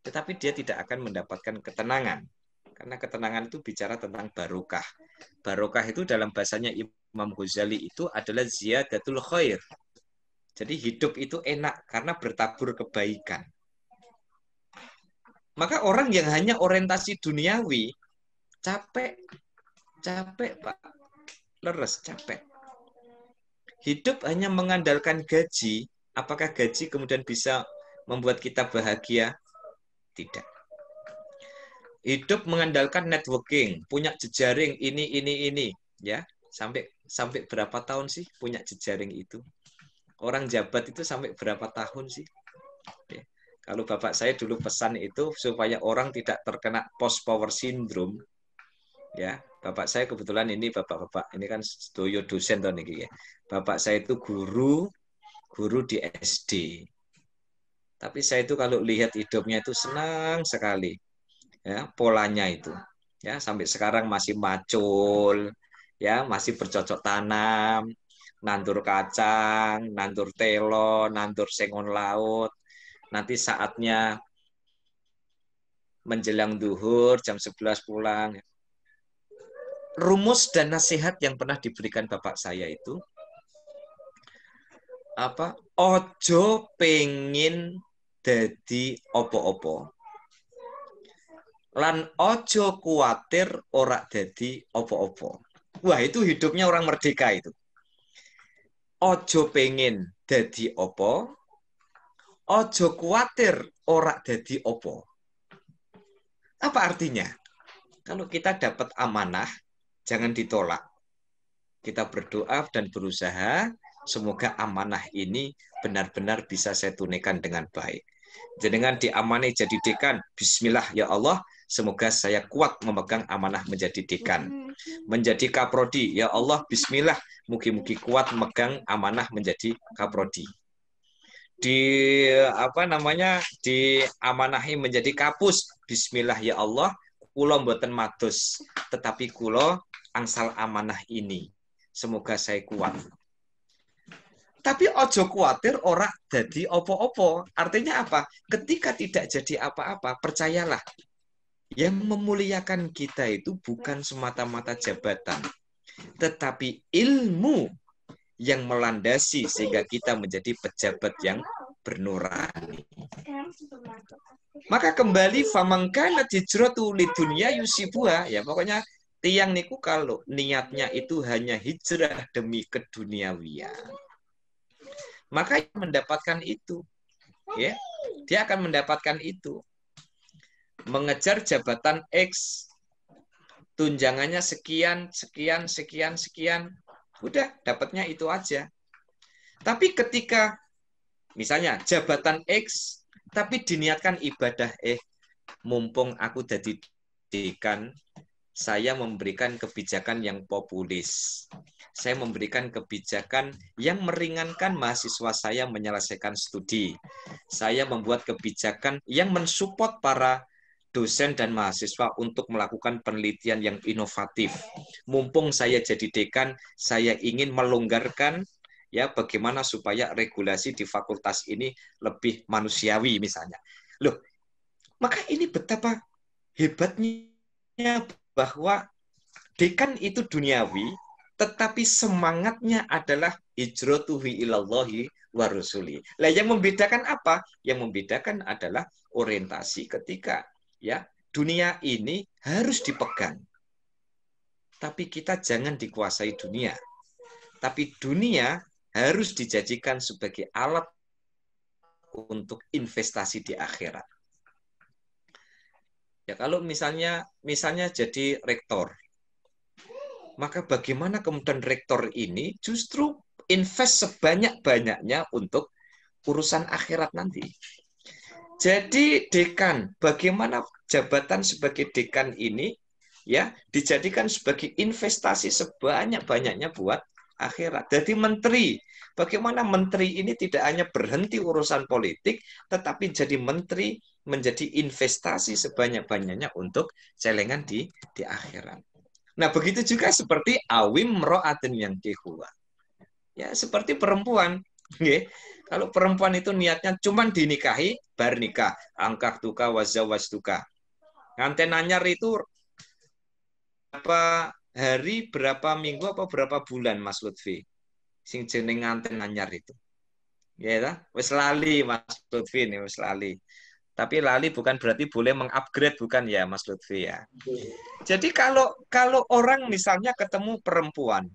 Tetapi dia tidak akan mendapatkan ketenangan. Karena ketenangan itu bicara tentang barokah. Barokah itu dalam bahasanya Imam Ghazali itu adalah ziyadatul khair. Jadi hidup itu enak karena bertabur kebaikan. Maka orang yang hanya orientasi duniawi, capek Pak. Leres, capek. Hidup hanya mengandalkan gaji, apakah gaji kemudian bisa membuat kita bahagia? Tidak. Hidup mengandalkan networking, punya jejaring ini, ya. Sampai berapa tahun sih punya jejaring itu? Orang jabat itu sampai berapa tahun sih? Ya. Kalau bapak saya dulu pesan itu supaya orang tidak terkena post power syndrome, ya. Bapak saya kebetulan ini bapak-bapak ini kan sedoyo dosen tuh nih, ya. Bapak saya itu guru di SD. Tapi saya itu kalau lihat hidupnya itu senang sekali, ya, polanya itu, ya, sampai sekarang masih macul, ya, masih bercocok tanam, nandur kacang, nandur telo, nandur sengon laut. Nanti saatnya menjelang duhur, jam 11 pulang. Rumus dan nasihat yang pernah diberikan bapak saya itu, apa? Ojo pengin dadi opo-opo. Lan ojo kuatir ora dadi opo-opo. Wah, itu hidupnya orang merdeka itu. Ojo pengin dadi opo, ojo kuatir ora dadi opo. Apa artinya? Kalau kita dapat amanah, jangan ditolak. Kita berdoa dan berusaha, semoga amanah ini benar-benar bisa saya tunaikan dengan baik. Jenengan diamanai jadi dekan, bismillah ya Allah, semoga saya kuat memegang amanah menjadi dekan. Menjadi kaprodi, ya Allah, bismillah, mugi-mugi kuat memegang amanah menjadi kaprodi. Diamanahi menjadi kapus, bismillah ya Allah, kulo mboten mados, tetapi kulo angsal amanah ini. Semoga saya kuat. Tapi ojo kuatir ora dadi opo-opo. Artinya apa? Ketika tidak jadi apa-apa, percayalah. Yang memuliakan kita itu bukan semata-mata jabatan, tetapi ilmu yang melandasi sehingga kita menjadi pejabat yang bernurani. Maka kembali famangkana hijratu lidunya yusibuha, ya pokoknya tiang niku kalau niatnya itu hanya hijrah demi keduniawian, maka mendapatkan itu, ya, dia akan mendapatkan itu. Mengejar jabatan X, tunjangannya sekian, udah dapatnya itu aja. Tapi ketika misalnya jabatan X, tapi diniatkan ibadah, mumpung aku jadi dekan, saya memberikan kebijakan yang populis. Saya memberikan kebijakan yang meringankan mahasiswa saya menyelesaikan studi. Saya membuat kebijakan yang mensupport para dosen dan mahasiswa untuk melakukan penelitian yang inovatif. Mumpung saya jadi dekan, saya ingin melonggarkan, ya, bagaimana supaya regulasi di fakultas ini lebih manusiawi misalnya. Loh, maka ini betapa hebatnya bahwa dekan itu duniawi, tetapi semangatnya adalah hijratuhu ilallahi wa rasuli. Lah yang membedakan apa? Yang membedakan adalah orientasi ketika ya dunia ini harus dipegang. Tapi kita jangan dikuasai dunia. Tapi dunia harus dijadikan sebagai alat untuk investasi di akhirat. Ya kalau misalnya jadi rektor, maka bagaimana kemudian rektor ini justru invest sebanyak-banyaknya untuk urusan akhirat nanti. Jadi dekan, bagaimana jabatan sebagai dekan ini ya dijadikan sebagai investasi sebanyak-banyaknya buat akhirat. Jadi menteri, bagaimana menteri ini tidak hanya berhenti urusan politik, tetapi jadi menteri menjadi investasi sebanyak-banyaknya untuk celengan di akhirat. Nah, begitu juga seperti awim ro'atin yang kehua. Ya, seperti perempuan. Okay. Kalau perempuan itu niatnya cuma dinikahi, bar nikah. Angkah tuka, wazawaz tuka. Nganten anyar itu berapa hari, berapa minggu, apa berapa bulan, Mas Lutfi? Sing jeneng nganten anyar itu. Ya, wis lali, Mas Lutfi nih, wis lali. Tapi lali bukan berarti boleh mengupgrade, bukan ya Mas Lutfi ya. Jadi kalau orang misalnya ketemu perempuan,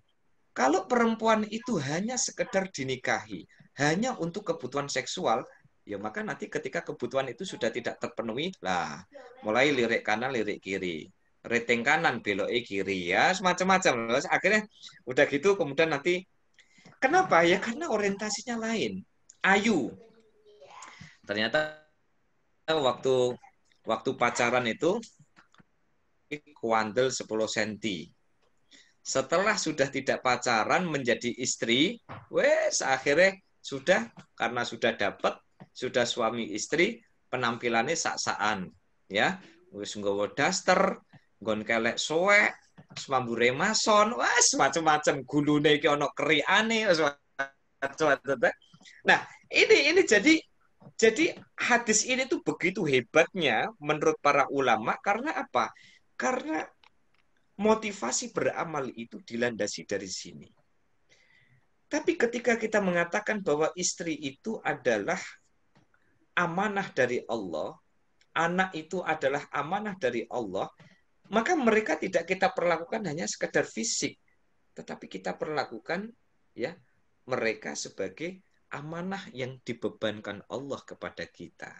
kalau perempuan itu hanya sekedar dinikahi, hanya untuk kebutuhan seksual, ya maka nanti ketika kebutuhan itu sudah tidak terpenuhi, lah mulai lirik kanan, lirik kiri. Rating kanan, belok kiri, ya semacam-macam. Akhirnya udah gitu kemudian nanti, kenapa? Ya karena orientasinya lain. Ayu. Ternyata waktu pacaran itu kuandel 10 cm. Setelah sudah tidak pacaran menjadi istri, wes akhirnya sudah karena sudah dapat, sudah suami istri, penampilannya sak-sakan, ya. Wis nggawa daster, nggon kelek soek, semambure mason, wes macam-macam gulune iki ana kriane, nah, ini jadi hadis ini tuh begitu hebatnya menurut para ulama karena apa? Karena motivasi beramal itu dilandasi dari sini. Tapi ketika kita mengatakan bahwa istri itu adalah amanah dari Allah, anak itu adalah amanah dari Allah, maka mereka tidak kita perlakukan hanya sekedar fisik, tetapi kita perlakukan ya mereka sebagai amanah yang dibebankan Allah kepada kita.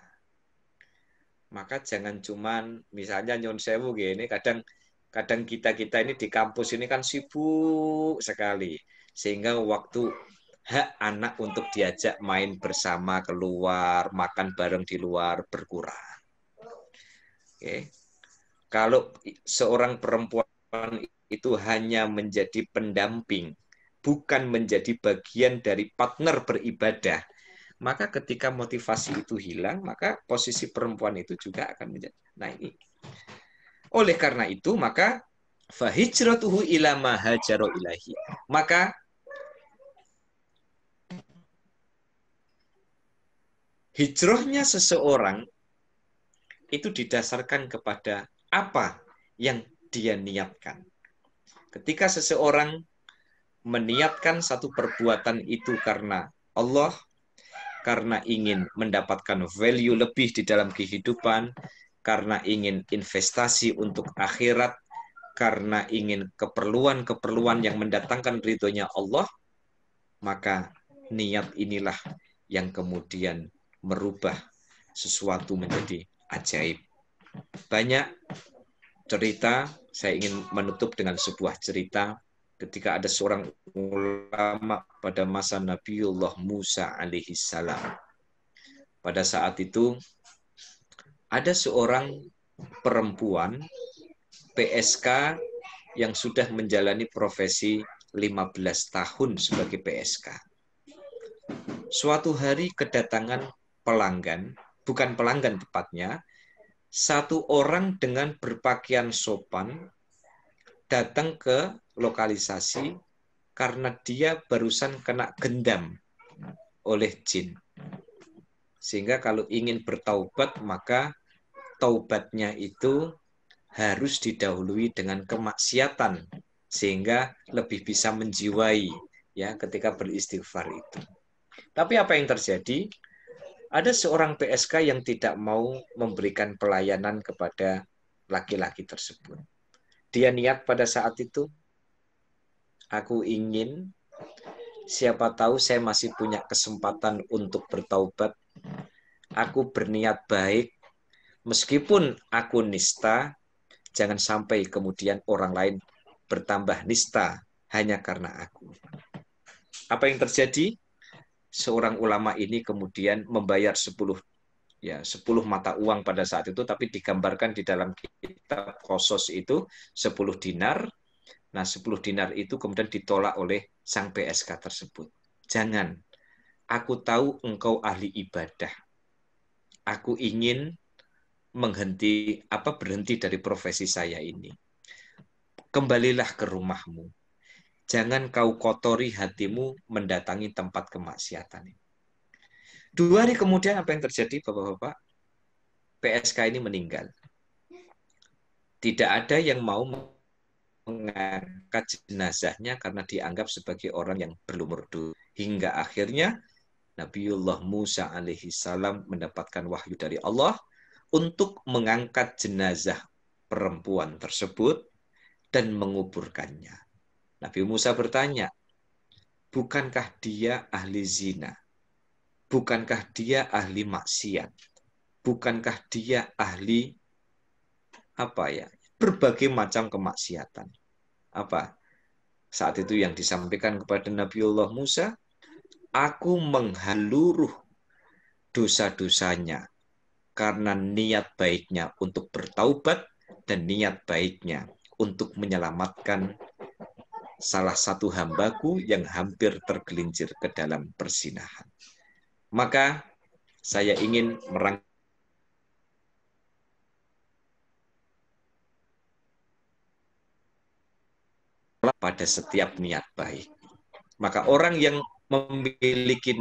Maka jangan cuman misalnya nyun sewu gini, kadang kita ini di kampus ini kan sibuk sekali sehingga waktu hak anak untuk diajak main bersama keluar, makan bareng di luar berkurang. Oke. Kalau seorang perempuan itu hanya menjadi pendamping, bukan menjadi bagian dari partner beribadah, maka ketika motivasi itu hilang, maka posisi perempuan itu juga akan menjadi. Nah ini. Oleh karena itu, maka fahijratuhu ila ma hajara ilahi. Maka hijrahnya seseorang itu didasarkan kepada apa yang dia niatkan. Ketika seseorang meniatkan satu perbuatan itu karena Allah, karena ingin mendapatkan value lebih di dalam kehidupan, karena ingin investasi untuk akhirat, karena ingin keperluan-keperluan yang mendatangkan ridhonya Allah, maka niat inilah yang kemudian merubah sesuatu menjadi ajaib. Banyak cerita, saya ingin menutup dengan sebuah cerita ketika ada seorang ulama pada masa Nabiullah Musa alaihi salam. Pada saat itu ada seorang perempuan PSK yang sudah menjalani profesi 15 tahun sebagai PSK. Suatu hari kedatangan pelanggan, bukan pelanggan tepatnya, satu orang dengan berpakaian sopan datang ke lokalisasi karena dia barusan kena gendam oleh jin. Sehingga kalau ingin bertaubat, maka taubatnya itu harus didahului dengan kemaksiatan sehingga lebih bisa menjiwai ya ketika beristighfar itu. Tapi apa yang terjadi? Ada seorang PSK yang tidak mau memberikan pelayanan kepada laki-laki tersebut. Dia niat pada saat itu, aku ingin, siapa tahu saya masih punya kesempatan untuk bertaubat. Aku berniat baik, meskipun aku nista, jangan sampai kemudian orang lain bertambah nista hanya karena aku. Apa yang terjadi? Seorang ulama ini kemudian membayar 10 mata uang pada saat itu, tapi digambarkan di dalam kitab Qasas itu 10 dinar. Nah, 10 dinar itu kemudian ditolak oleh sang PSK tersebut. Jangan, aku tahu engkau ahli ibadah. Aku ingin berhenti dari profesi saya ini. Kembalilah ke rumahmu. Jangan kau kotori hatimu mendatangi tempat kemaksiatan ini. 2 hari kemudian apa yang terjadi, Bapak-bapak? PSK ini meninggal. Tidak ada yang mau mengangkat jenazahnya karena dianggap sebagai orang yang berlumur dosa. Hingga akhirnya Nabiullah Musa alaihi salam mendapatkan wahyu dari Allah untuk mengangkat jenazah perempuan tersebut dan menguburkannya. Nabi Musa bertanya, bukankah dia ahli zina? Bukankah dia ahli maksiat? Bukankah dia ahli berbagai macam kemaksiatan? Apa? Saat itu yang disampaikan kepada Nabiullah Musa, aku menghaluruh dosa-dosanya karena niat baiknya untuk bertaubat dan niat baiknya untuk menyelamatkan salah satu hambaku yang hampir tergelincir ke dalam perzinahan. Maka saya ingin merangkul pada setiap niat baik. Maka orang yang memiliki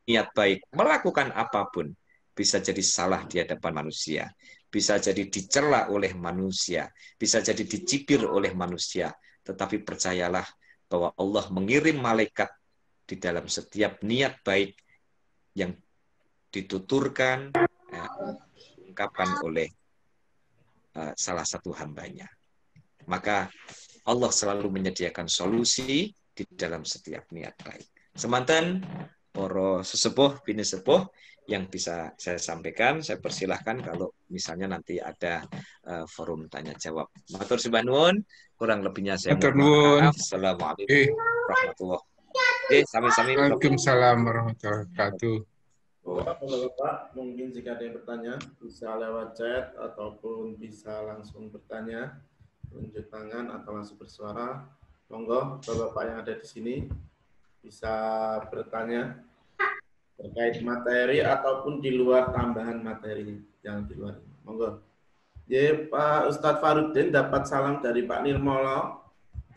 niat baik melakukan apapun bisa jadi salah di hadapan manusia, bisa jadi dicela oleh manusia, bisa jadi dicibir oleh manusia, tetapi percayalah bahwa Allah mengirim malaikat di dalam setiap niat baik yang dituturkan, diungkapkan oleh salah satu hambanya. Maka Allah selalu menyediakan solusi di dalam setiap niat baik. Semanten, para sesepuh, bini sepuh yang bisa saya sampaikan, saya persilahkan kalau misalnya nanti ada forum tanya jawab. Matur sembah nuwun, kurang lebihnya saya mohon maaf. Assalamualaikum warahmatullahi wabarakatuh. Sami-sami. Waalaikumsalam warahmatullahi wabarakatuh. Bapak, mungkin jika ada yang bertanya bisa lewat chat ataupun bisa langsung bertanya, tunjuk tangan atau langsung bersuara. Monggo, Bapak yang ada di sini bisa bertanya terkait materi ataupun di luar tambahan materi yang di luar. Monggo. Ya, Pak Ustadz Farudin dapat salam dari Pak Nirmolo.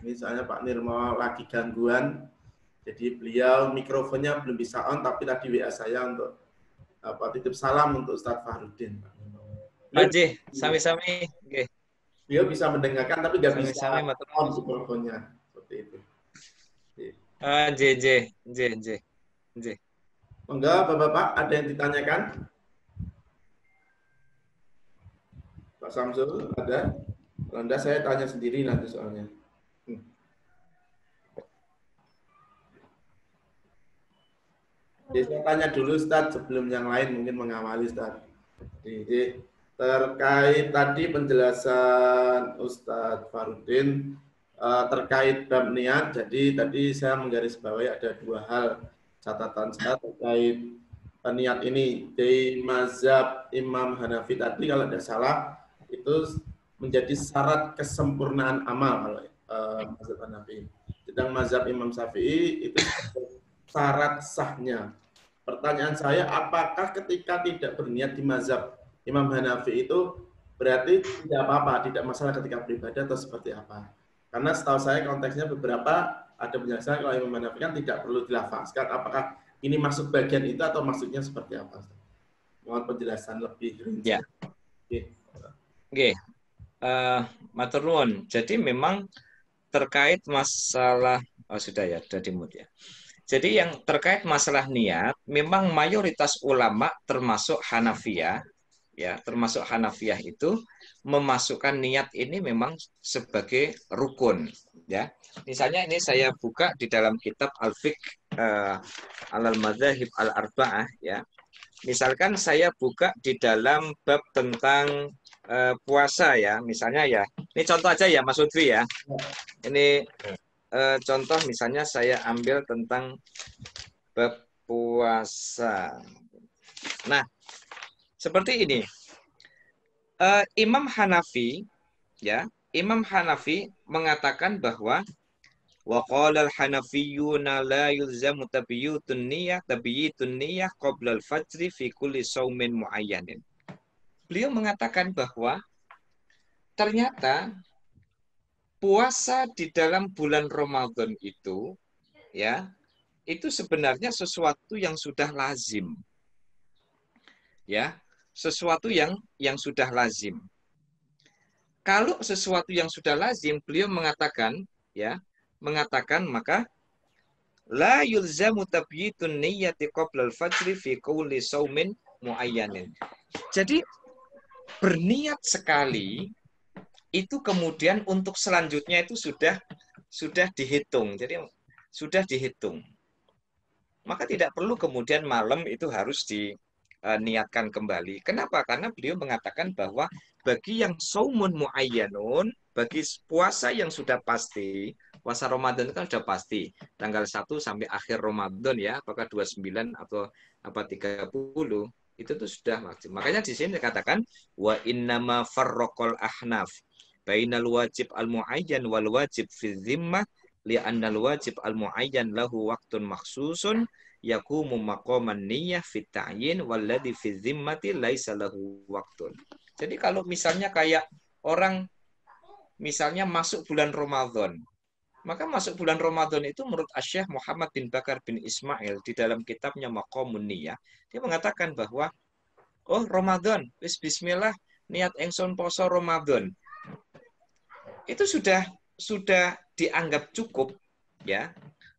Misalnya Pak Nirmolo lagi gangguan, jadi beliau mikrofonnya belum bisa on, tapi tadi WA saya untuk titip salam untuk Ustadz Farudin. Haji, sami-sami. Okay. Beliau bisa mendengarkan tapi nggak bisa on on mikrofonnya seperti itu. J. Enggak, Bapak-bapak, ada yang ditanyakan? Pak Samsul, ada? Kalau enggak, saya tanya sendiri nanti soalnya. Jadi saya tanya dulu, Ustadz, sebelum yang lain mungkin mengawali, Ustadz. Jadi, terkait tadi penjelasan Ustadz Farudin, terkait bab niat, jadi tadi saya menggarisbawahi ada 2 hal catatan saya terkait niat ini. Di mazhab Imam Hanafi tadi kalau tidak salah itu menjadi syarat kesempurnaan amal kalau mazhab Hanafi. Sedang mazhab Imam Syafi'i itu syarat sahnya. Pertanyaan saya, apakah ketika tidak berniat di mazhab Imam Hanafi itu berarti tidak apa-apa, tidak masalah ketika beribadah atau seperti apa? Karena setahu saya konteksnya beberapa ada penjelasan kalau Imam Hanafi kan tidak perlu dilafazkan. Apakah ini masuk bagian itu atau maksudnya seperti apa? Mohon penjelasan lebih rinci. Ya. Oke. Matur nuwun. Jadi memang terkait masalah, oh sudah ya, sudah dimut ya. Jadi yang terkait masalah niat, memang mayoritas ulama termasuk Hanafiyah, ya, termasuk Hanafiyah itu memasukkan niat ini memang sebagai rukun, ya. Misalnya ini saya buka di dalam kitab Al-Fiqh Alal Madzahib Al-Arba'ah, ya. Misalkan saya buka di dalam bab tentang puasa, ya, misalnya ya. Ini contoh aja ya Mas Lutfi ya. Ini contoh misalnya saya ambil tentang bab puasa. Nah, seperti ini. Imam Hanafi, ya, Imam Hanafi mengatakan bahwa wa qala al-hanafiyyuna la yulzamu tabyitun niyyah qabla al-fajri fi kulli shaumin muayyanin. Beliau mengatakan bahwa ternyata puasa di dalam bulan Ramadan itu, ya, itu sebenarnya sesuatu yang sudah lazim. Ya, sesuatu yang sudah lazim. Kalau sesuatu yang sudah lazim, beliau mengatakan, ya, maka la yulzamu tabyitun niyyati qabla al-fajri fi kulli shaumin muayyanin. Jadi berniat sekali itu kemudian untuk selanjutnya itu sudah dihitung. Jadi sudah dihitung. Maka tidak perlu kemudian malam itu harus diniatkan kembali. Kenapa? Karena beliau mengatakan bahwa bagi yang saumun muayyanun, bagi puasa yang sudah pasti, puasa Ramadan kan sudah pasti, tanggal 1 sampai akhir Ramadan ya, apakah 29 atau apa 30, itu tuh sudah wajib. Makanya di sini dikatakan wa innama farraqal ahnaf bainal wajib al-muayyan wal wajib fi dhimmah li'annal wajib al-muayyan lahu waqtun makhsusun yaqumu maqaman niyyah fit ta'yin walladzi fi dhimmati laisa lahu waqtun. Jadi kalau misalnya kayak orang misalnya masuk bulan Ramadan, maka masuk bulan Ramadan itu menurut Asy-Syaikh Muhammad bin Bakar bin Ismail di dalam kitabnya Maqamun Niyyah, dia mengatakan bahwa oh Ramadan, bismillah niat engson poso Ramadan. Itu sudah dianggap cukup, ya.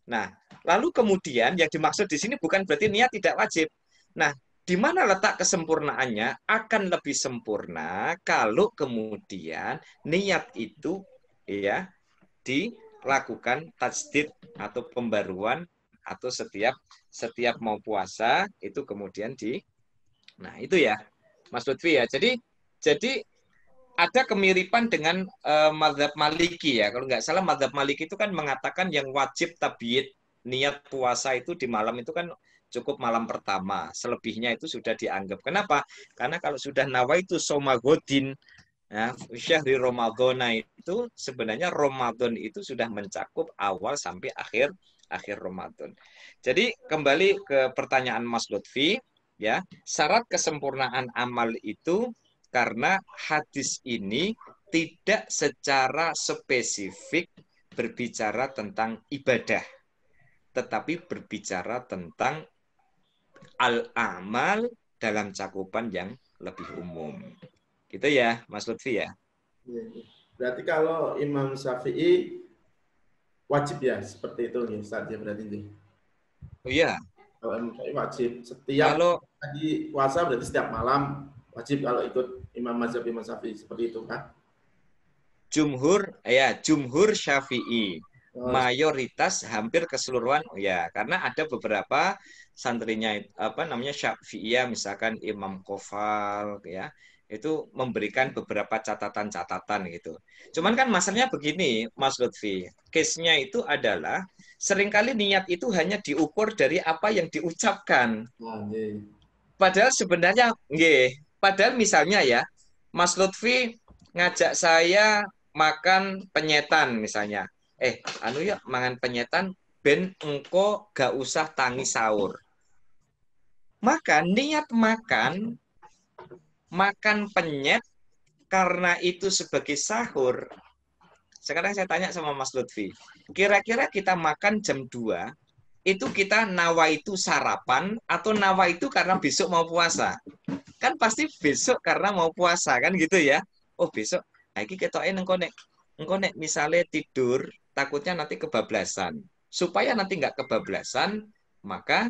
Nah, lalu kemudian yang dimaksud di sini bukan berarti niat tidak wajib. Nah, di mana letak kesempurnaannya? Akan lebih sempurna kalau kemudian niat itu ya dilakukan tajdid atau pembaruan atau setiap mau puasa itu kemudian nah itu ya Mas Lutfi ya. Jadi ada kemiripan dengan mazhab Maliki ya. Kalau nggak salah mazhab Maliki itu kan mengatakan yang wajib tabyid niat puasa itu di malam itu kan cukup malam pertama. Selebihnya itu sudah dianggap. Kenapa? Karena kalau sudah nawaitu soma godin, ya, syahri Ramadhana itu sebenarnya Ramadan itu sudah mencakup awal sampai akhir Ramadan. Jadi kembali ke pertanyaan Mas Lutfi, ya, syarat kesempurnaan amal itu karena hadis ini tidak secara spesifik berbicara tentang ibadah, tetapi berbicara tentang al-amal dalam cakupan yang lebih umum. Gitu ya, Mas Lutfi ya. Berarti kalau Imam Syafi'i wajib ya seperti itu nih, Ustaz ya berarti nih. Oh iya. Kalau Imam Syafi'i wajib setiap tadi puasa berarti setiap malam wajib kalau ikut Imam mazhab Imam Syafi'i seperti itu kan? Jumhur Syafi'i. Mayoritas hampir keseluruhan ya, karena ada beberapa santrinya Syafi'iyah misalkan Imam Qofal ya, itu memberikan beberapa catatan-catatan gitu. Cuman kan masalahnya begini Mas Lutfi, case-nya itu adalah seringkali niat itu hanya diukur dari apa yang diucapkan. Padahal sebenarnya padahal misalnya ya, Mas Lutfi ngajak saya makan penyetan misalnya. Mangan penyetan ben engko gak usah tangi sahur. Maka niat makan penyet karena itu sebagai sahur. Sekarang saya tanya sama Mas Lutfi, kira-kira kita makan jam 2, itu kita nawa itu sarapan atau nawa itu karena besok mau puasa? Kan pasti besok karena mau puasa kan gitu ya. Oh besok Nah, iki ketoke engko nek misale tidur takutnya nanti kebablasan. Supaya nanti nggak kebablasan, maka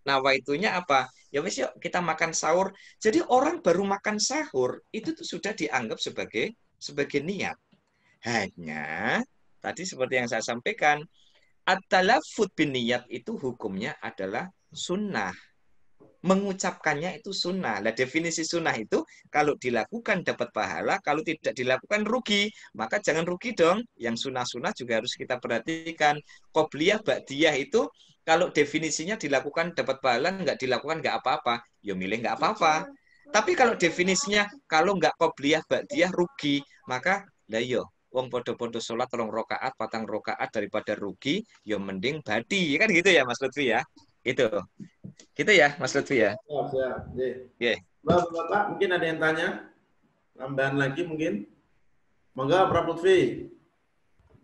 nawaitunya apa? Ya wis yuk kita makan sahur. Jadi orang baru makan sahur itu tuh sudah dianggap sebagai niat. Hanya tadi seperti yang saya sampaikan, at-talaffuz bin niyat itu hukumnya adalah sunnah. Mengucapkannya itu sunnah. Nah, definisi sunnah itu kalau dilakukan dapat pahala, kalau tidak dilakukan rugi. Maka jangan rugi dong. Yang sunnah-sunnah juga harus kita perhatikan. Qobliyah, ba'diyah itu kalau definisinya dilakukan dapat pahala, nggak dilakukan nggak apa-apa. Ya milih nggak apa-apa. Tapi kalau definisinya kalau nggak qobliyah, ba'diyah rugi, maka lah yo wong podo-podo sholat 3 rakaat, 4 rakaat daripada rugi, yo mending badi. Kan gitu ya Mas Lutfi ya. Itu. Gitu ya, Mas Lutfi ya. Siap, siap. Oke. Bapak, mungkin ada yang tanya? Tambahan lagi mungkin? Monggo, Prof. Lutfi.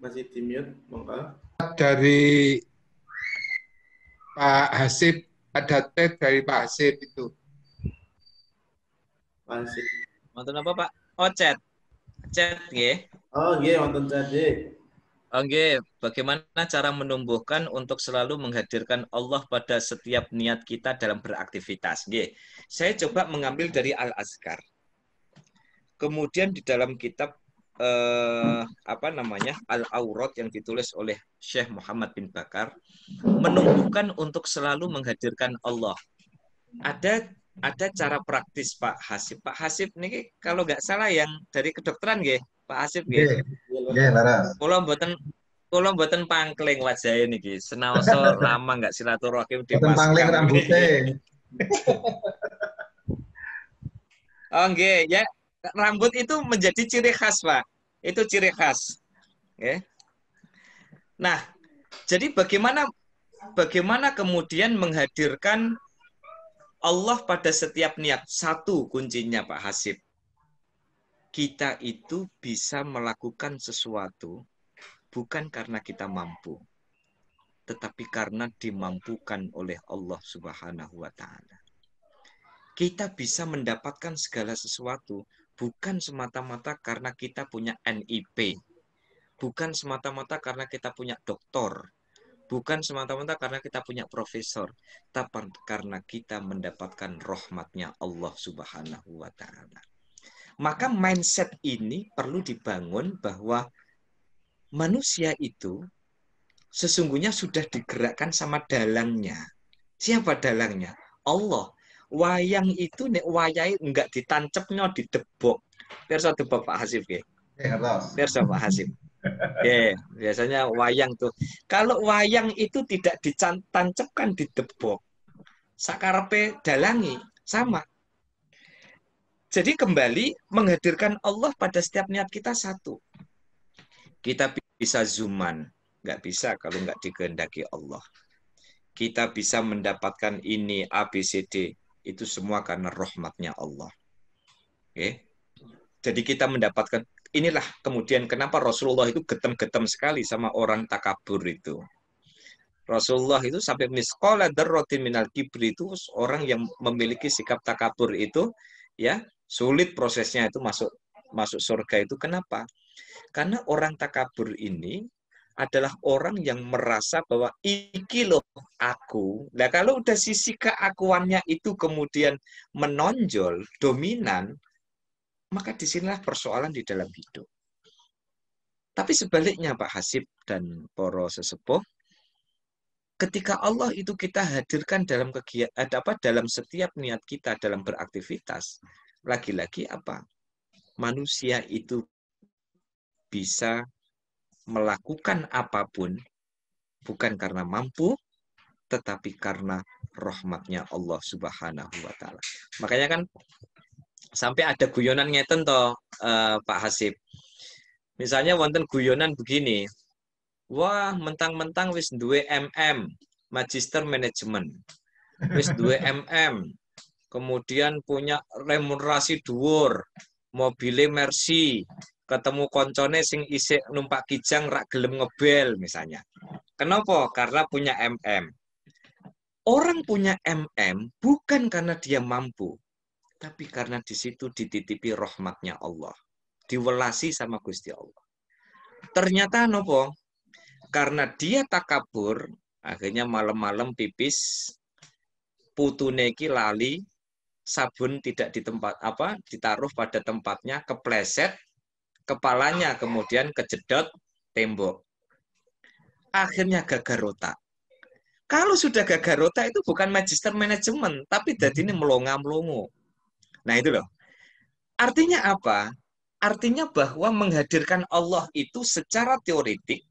Masih di mute, monggo. Dari Pak Hasib, ada tes dari Pak Hasib itu. Masih. Wonten apa, Pak? Oh, chat. Chat nggih. Oh, nggih, wonten jadi. Oke, bagaimana cara menumbuhkan untuk selalu menghadirkan Allah pada setiap niat kita dalam beraktivitas? Nggih. Saya coba mengambil dari Al-Azkar. Kemudian di dalam kitab Al-Aurat yang ditulis oleh Syekh Muhammad bin Bakar, menumbuhkan untuk selalu menghadirkan Allah. Ada cara praktis Pak Hasib. Pak Hasib ini kalau nggak salah yang dari kedokteran nggih, Pak Hasib nggih. Nggih, laras. Kula mboten pangkling wajahe niki. Senaosa lama nggak silaturahim di Boten pangling rambutnya. Oh nggih, ya. Rambut itu menjadi ciri khas, Pak. Itu ciri khas. Oke. Nah, jadi bagaimana kemudian menghadirkan Allah pada setiap niat? Satu kuncinya Pak Hasib. Kita itu bisa melakukan sesuatu bukan karena kita mampu, tetapi karena dimampukan oleh Allah Subhanahu wa taala. Kita bisa mendapatkan segala sesuatu bukan semata-mata karena kita punya NIP, bukan semata-mata karena kita punya doktor, bukan semata-mata karena kita punya profesor, tapi karena kita mendapatkan rahmatnya Allah Subhanahu wa taala. Maka mindset ini perlu dibangun bahwa manusia itu sesungguhnya sudah digerakkan sama dalangnya. Siapa dalangnya? Allah. Wayang itu nek wayai enggak ditancapnya didebok. Pirsa debok Pak Hasib nggih. Pirsa Pak Hasib. Oke, biasanya wayang tuh. Kalau wayang itu tidak ditancapkan didebok, sakarepe dalangi sama. Jadi kembali menghadirkan Allah pada setiap niat kita satu. Kita bisa zuman, nggak bisa kalau nggak dikehendaki Allah. Kita bisa mendapatkan ini A, B, C, D. Itu semua karena rahmatnya Allah. Oke. Jadi kita mendapatkan, inilah kemudian kenapa Rasulullah itu getem-getem sekali sama orang takabur itu. Rasulullah itu sampai misqala dzarratin minal kibri, itu orang yang memiliki sikap takabur itu ya sulit prosesnya itu masuk surga itu. Kenapa? Karena orang takabur ini adalah orang yang merasa bahwa iki loh aku. Nah, kalau udah sisi keakuannya itu kemudian menonjol, dominan, maka disinilah persoalan di dalam hidup. Tapi sebaliknya Pak Hasib dan para sesepuh, ketika Allah itu kita hadirkan dalam dalam setiap niat kita dalam beraktivitas, lagi-lagi apa? Manusia itu bisa melakukan apapun bukan karena mampu, tetapi karena rahmatnya Allah Subhanahu wa taala. Makanya kan sampai ada guyonan ngeten toh Pak Hasib. Misalnya wonten guyonan begini. Wah, mentang-mentang wis duwe MM, Magister Manajemen. Wis duwe MM. Kemudian punya remunerasi dhuwur, mobile Mercy, ketemu koncone sing isik numpak kijang rak gelem ngebel misalnya. Kenapa? Karena punya MM. Orang punya MM bukan karena dia mampu, tapi karena di situ dititipi rahmatnya Allah. diwelasi sama Gusti Allah. Ternyata nopo? Karena dia takabur, akhirnya malam-malam pipis, putune iki lali, sabun tidak di tempat ditaruh pada tempatnya, kepleset, kepalanya kemudian kejedot tembok. Akhirnya gagal otak. Kalau sudah gagal otak itu bukan magister manajemen, tapi jadi ini melongo-melongo. Nah itu loh. Artinya apa? Artinya bahwa menghadirkan Allah itu secara teoretik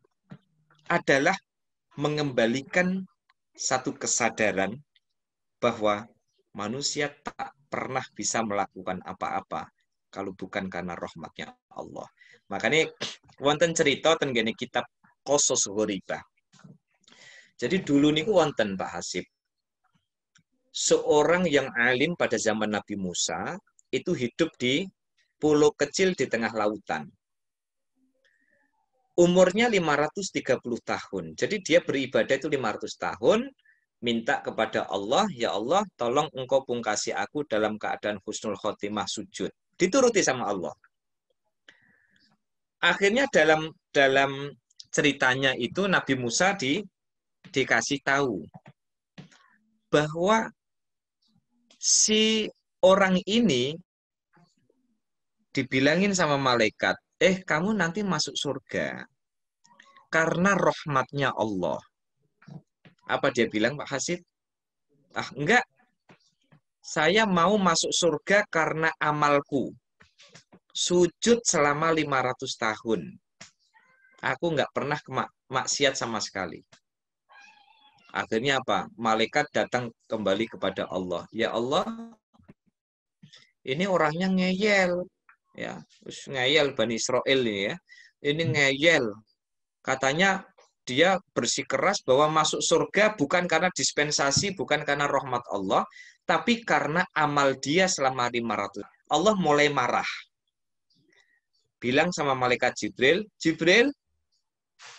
adalah mengembalikan satu kesadaran bahwa manusia tak pernah bisa melakukan apa-apa kalau bukan karena rahmatnya Allah. Makanya wonten cerita tenggene kitab Qasas Ghoribah. Jadi dulu niku wonten Pak Hasib. Seorang yang alim pada zaman Nabi Musa itu hidup di pulau kecil di tengah lautan. Umurnya 530 tahun. Jadi dia beribadah itu 500 tahun, minta kepada Allah, ya Allah, tolong engkau pungkasi aku dalam keadaan husnul khotimah sujud. Dituruti sama Allah. Akhirnya dalam ceritanya itu Nabi Musa dikasih tahu bahwa si orang ini dibilangin sama malaikat, kamu nanti masuk surga karena rahmatnya Allah. Apa dia bilang Pak Hasid? Enggak. Saya mau masuk surga karena amalku. Sujud selama 500 tahun. Aku enggak pernah maksiat sama sekali. Akhirnya apa? Malaikat datang kembali kepada Allah. Ya Allah, ini orangnya ngeyel. Ya, ngeyel Bani Israel ini ya. Ini ngeyel. Katanya dia bersikeras bahwa masuk surga bukan karena dispensasi, bukan karena rahmat Allah, tapi karena amal dia selama 500. Allah mulai marah. Bilang sama malaikat Jibril, Jibril,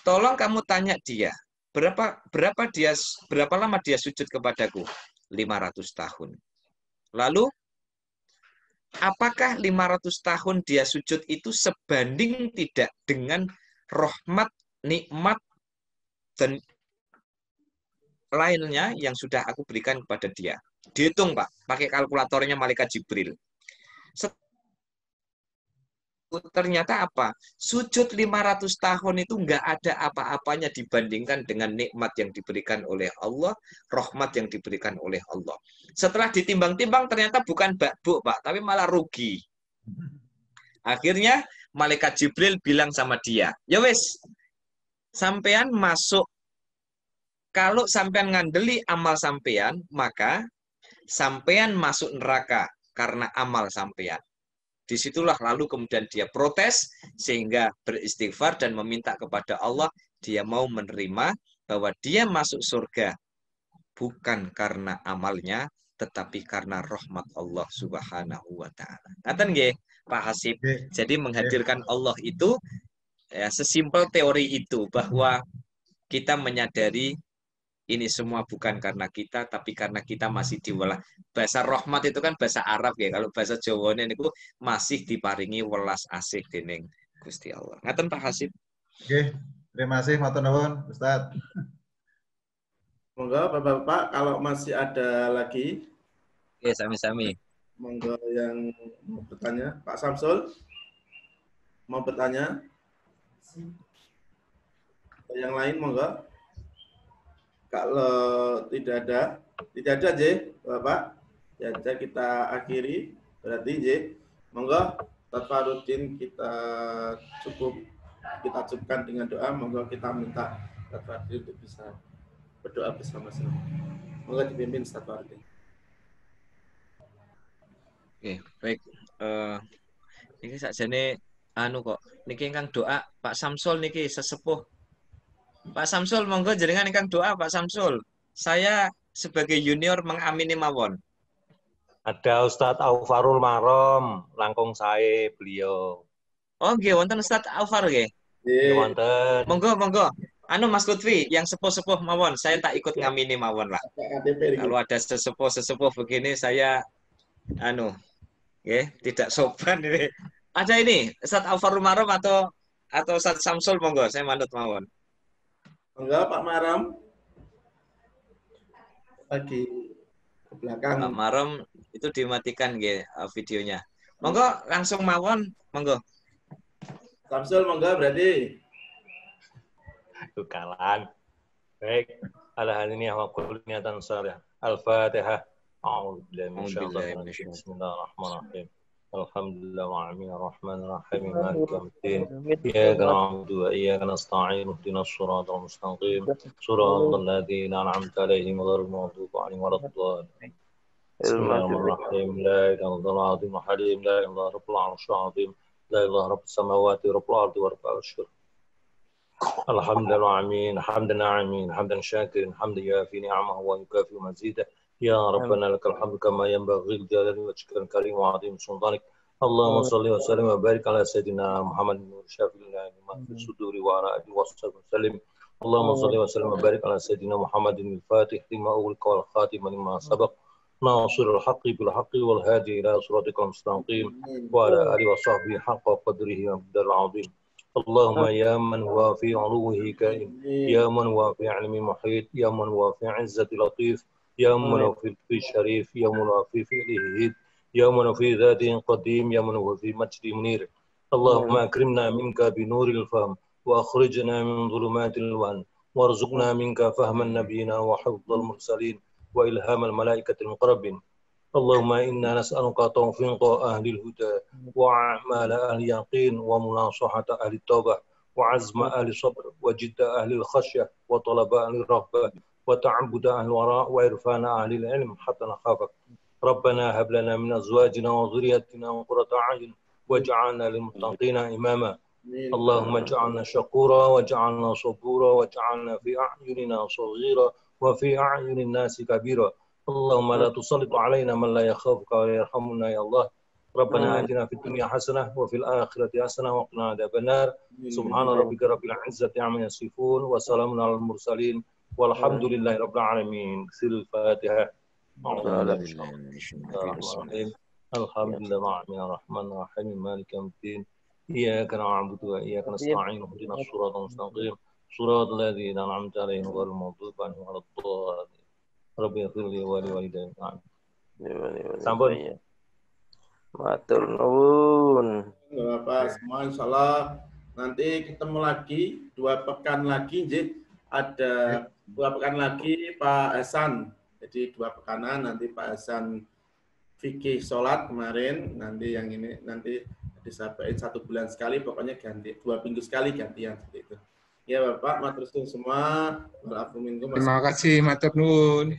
tolong kamu tanya dia, berapa lama dia sujud kepadaku? 500 tahun. Lalu apakah 500 tahun dia sujud itu sebanding tidak dengan rahmat, nikmat, dan lainnya yang sudah aku berikan kepada dia? Dihitung Pak, pakai kalkulatornya malaikat Jibril. Ternyata apa? Sujud 500 tahun itu nggak ada apa-apanya dibandingkan dengan nikmat yang diberikan oleh Allah, rahmat yang diberikan oleh Allah. Setelah ditimbang-timbang ternyata bukan bakbuk Pak, tapi malah rugi. Akhirnya malaikat Jibril bilang sama dia, ya wes, sampean masuk, kalau sampean ngandeli amal sampean, maka sampean masuk neraka karena amal sampean. Disitulah lalu kemudian dia protes sehingga beristighfar dan meminta kepada Allah, dia mau menerima bahwa dia masuk surga bukan karena amalnya, tetapi karena rahmat Allah Subhanahu wa Ta'ala. Ngaten nggih Pak Hasib. Jadi menghadirkan Allah itu ya, sesimpel teori itu bahwa kita menyadari ini semua bukan karena kita, tapi karena kita masih diwelas. Bahasa rahmat itu kan bahasa Arab ya. Kalau bahasa Jawa ini masih diparingi welas asih dening Gusti Allah. Ngaten Pak Hasib. Oke, terima kasih matur nuwun Ustaz. Monggo Bapak-bapak kalau masih ada lagi. Oke, sami-sami. Monggo yang mau bertanya, Pak Samsul mau bertanya. Yang lain monggo. Kalau tidak ada J, Bapak, ya kita akhiri. Berarti J, monggo Tatfarudin kita cukupkan dengan doa. Monggo kita minta Tatfarudin untuk bisa berdoa bersama-sama. Monggo dipimpin Tatfarudin. Oke, baik. Niki sakjane kok. Niki ingkang doa Pak Samsul niki sesepuh. Pak Samsul, monggo jenengan ingkang doa Pak Samsul. Saya sebagai junior mengamini mawon. Ada Ustadz Aufarul Marom, langkung sae beliau. Oh, nggih wonten Ustadz Aufar nggih. Nggih. Wonten. Monggo. Mas Lutfi, yang sepuh-sepuh mawon, saya tak ikut ngamini mawon lah. Kalau ada sesepuh begini saya tidak sopan ini. Ada ini, Ustaz Alfarul Marom atau Ustaz Samsul, monggo, saya manut mawon. Enggak, Pak Maram. Lagi ke belakang. Pak Marom itu dimatikan nggih videonya. Monggo langsung mawon, monggo. Samsul, monggo berarti. Tukalan. Baik. Ala hadini wa kulli niatan salih. Al-Fatihah. A'udzu billahi minasyaitonir rajim. Bismillahirrahmanirrahim. Alhamdulillah wa alamin ar-rahman ar-rahim maliki yawmiddin. Iyyaka na'budu wa iyyaka nasta'in ihdinas siratal mustaqim. Siratal ladzina an'amta 'alaihim ghairil maghdubi 'alaihim waladdallin. Bismillahirrahmanirrahim. La ilaha illallah al-azim al-halim. La ilaha rabbul 'arsyil 'azim. La ilaha rabbus samawati rabbul ardi wa rabbul 'arsyil. Alhamdulillah amin. Hamdan amin. Hamdan syakirin. Hamdan yafi ni'amahu wa yukafi mazidah. يا ربنا لك الحمد كما ينبغي لجلال وجهك الكريم وعظيم سلطانك اللهم صل وسلم وبارك على سيدنا محمد بن شافي لما في الصدور وعلى اله وصحبه وسلم اللهم صل وسلم وبارك على سيدنا محمد الفاتح لما أغلق والخاتم لما سبق ناصر الحق بالحق والهادي الى صراطك المستقيم وعلى اله وصحبه حق قدره ومقداره العظيم اللهم يا من هو في علوه كائن يا من هو في علم محيط يا من هو في عزة لطيف يا من هو في الشريف يا من هو في فعله هيد يا من هو في ذاته قديم يا من هو في مجد منير اللهم أكرمنا منك بنور الفهم وأخرجنا من ظلمات الوهم وارزقنا منك فهم النبيين وحفظ المرسلين وإلهام الملائكة المقربين اللهم إنا نسألك توفيق أهل الهدى وأعمال أهل اليقين ومناصحة أهل التوبة وعزم أهل الصبر وجد أهل الخشية وطلب أهل الرغبة وتعبد أهل الوراء وإرفان أهل العلم حتى نخافك ربنا هب لنا من أزواجنا وذريتنا قرة أعين واجعلنا للمتقين إماما اللهم اجعلنا شكورا واجعلنا صبورا واجعلنا في أعيننا صغيرا وفي أعين الناس كبيرا اللهم لا تسلط علينا من لا يخافك ولا يرحمنا يا الله ربنا آتنا في الدنيا حسنة وفي الآخرة حسنة وقنا عذاب النار سبحان ربك رب العزة عما يصفون وسلام على المرسلين والحمد لله رب العالمين. سر الفاتحة. الحمد لله الرحمن الرحيم مالك يوم الدين إياك نعبد وإياك نستعين اهدنا الصراط المستقيم صراط الذين أنعمت عليهم غير المغضوب عنهم ولا الضالين ربي اغفر لي ولوالدي sampun matur nuwun Bapak semua insyaallah nanti ketemu lagi 2 pekan lagi ada 2 pekan lagi Pak Hasan. Jadi 2 pekanan nanti Pak Hasan fikih sholat kemarin, nanti yang ini nanti disampaikan 1 bulan sekali, pokoknya ganti 2 minggu sekali gantian seperti itu. Ya Bapak, matur nuwun semua. Terima kasih, matur nuwun.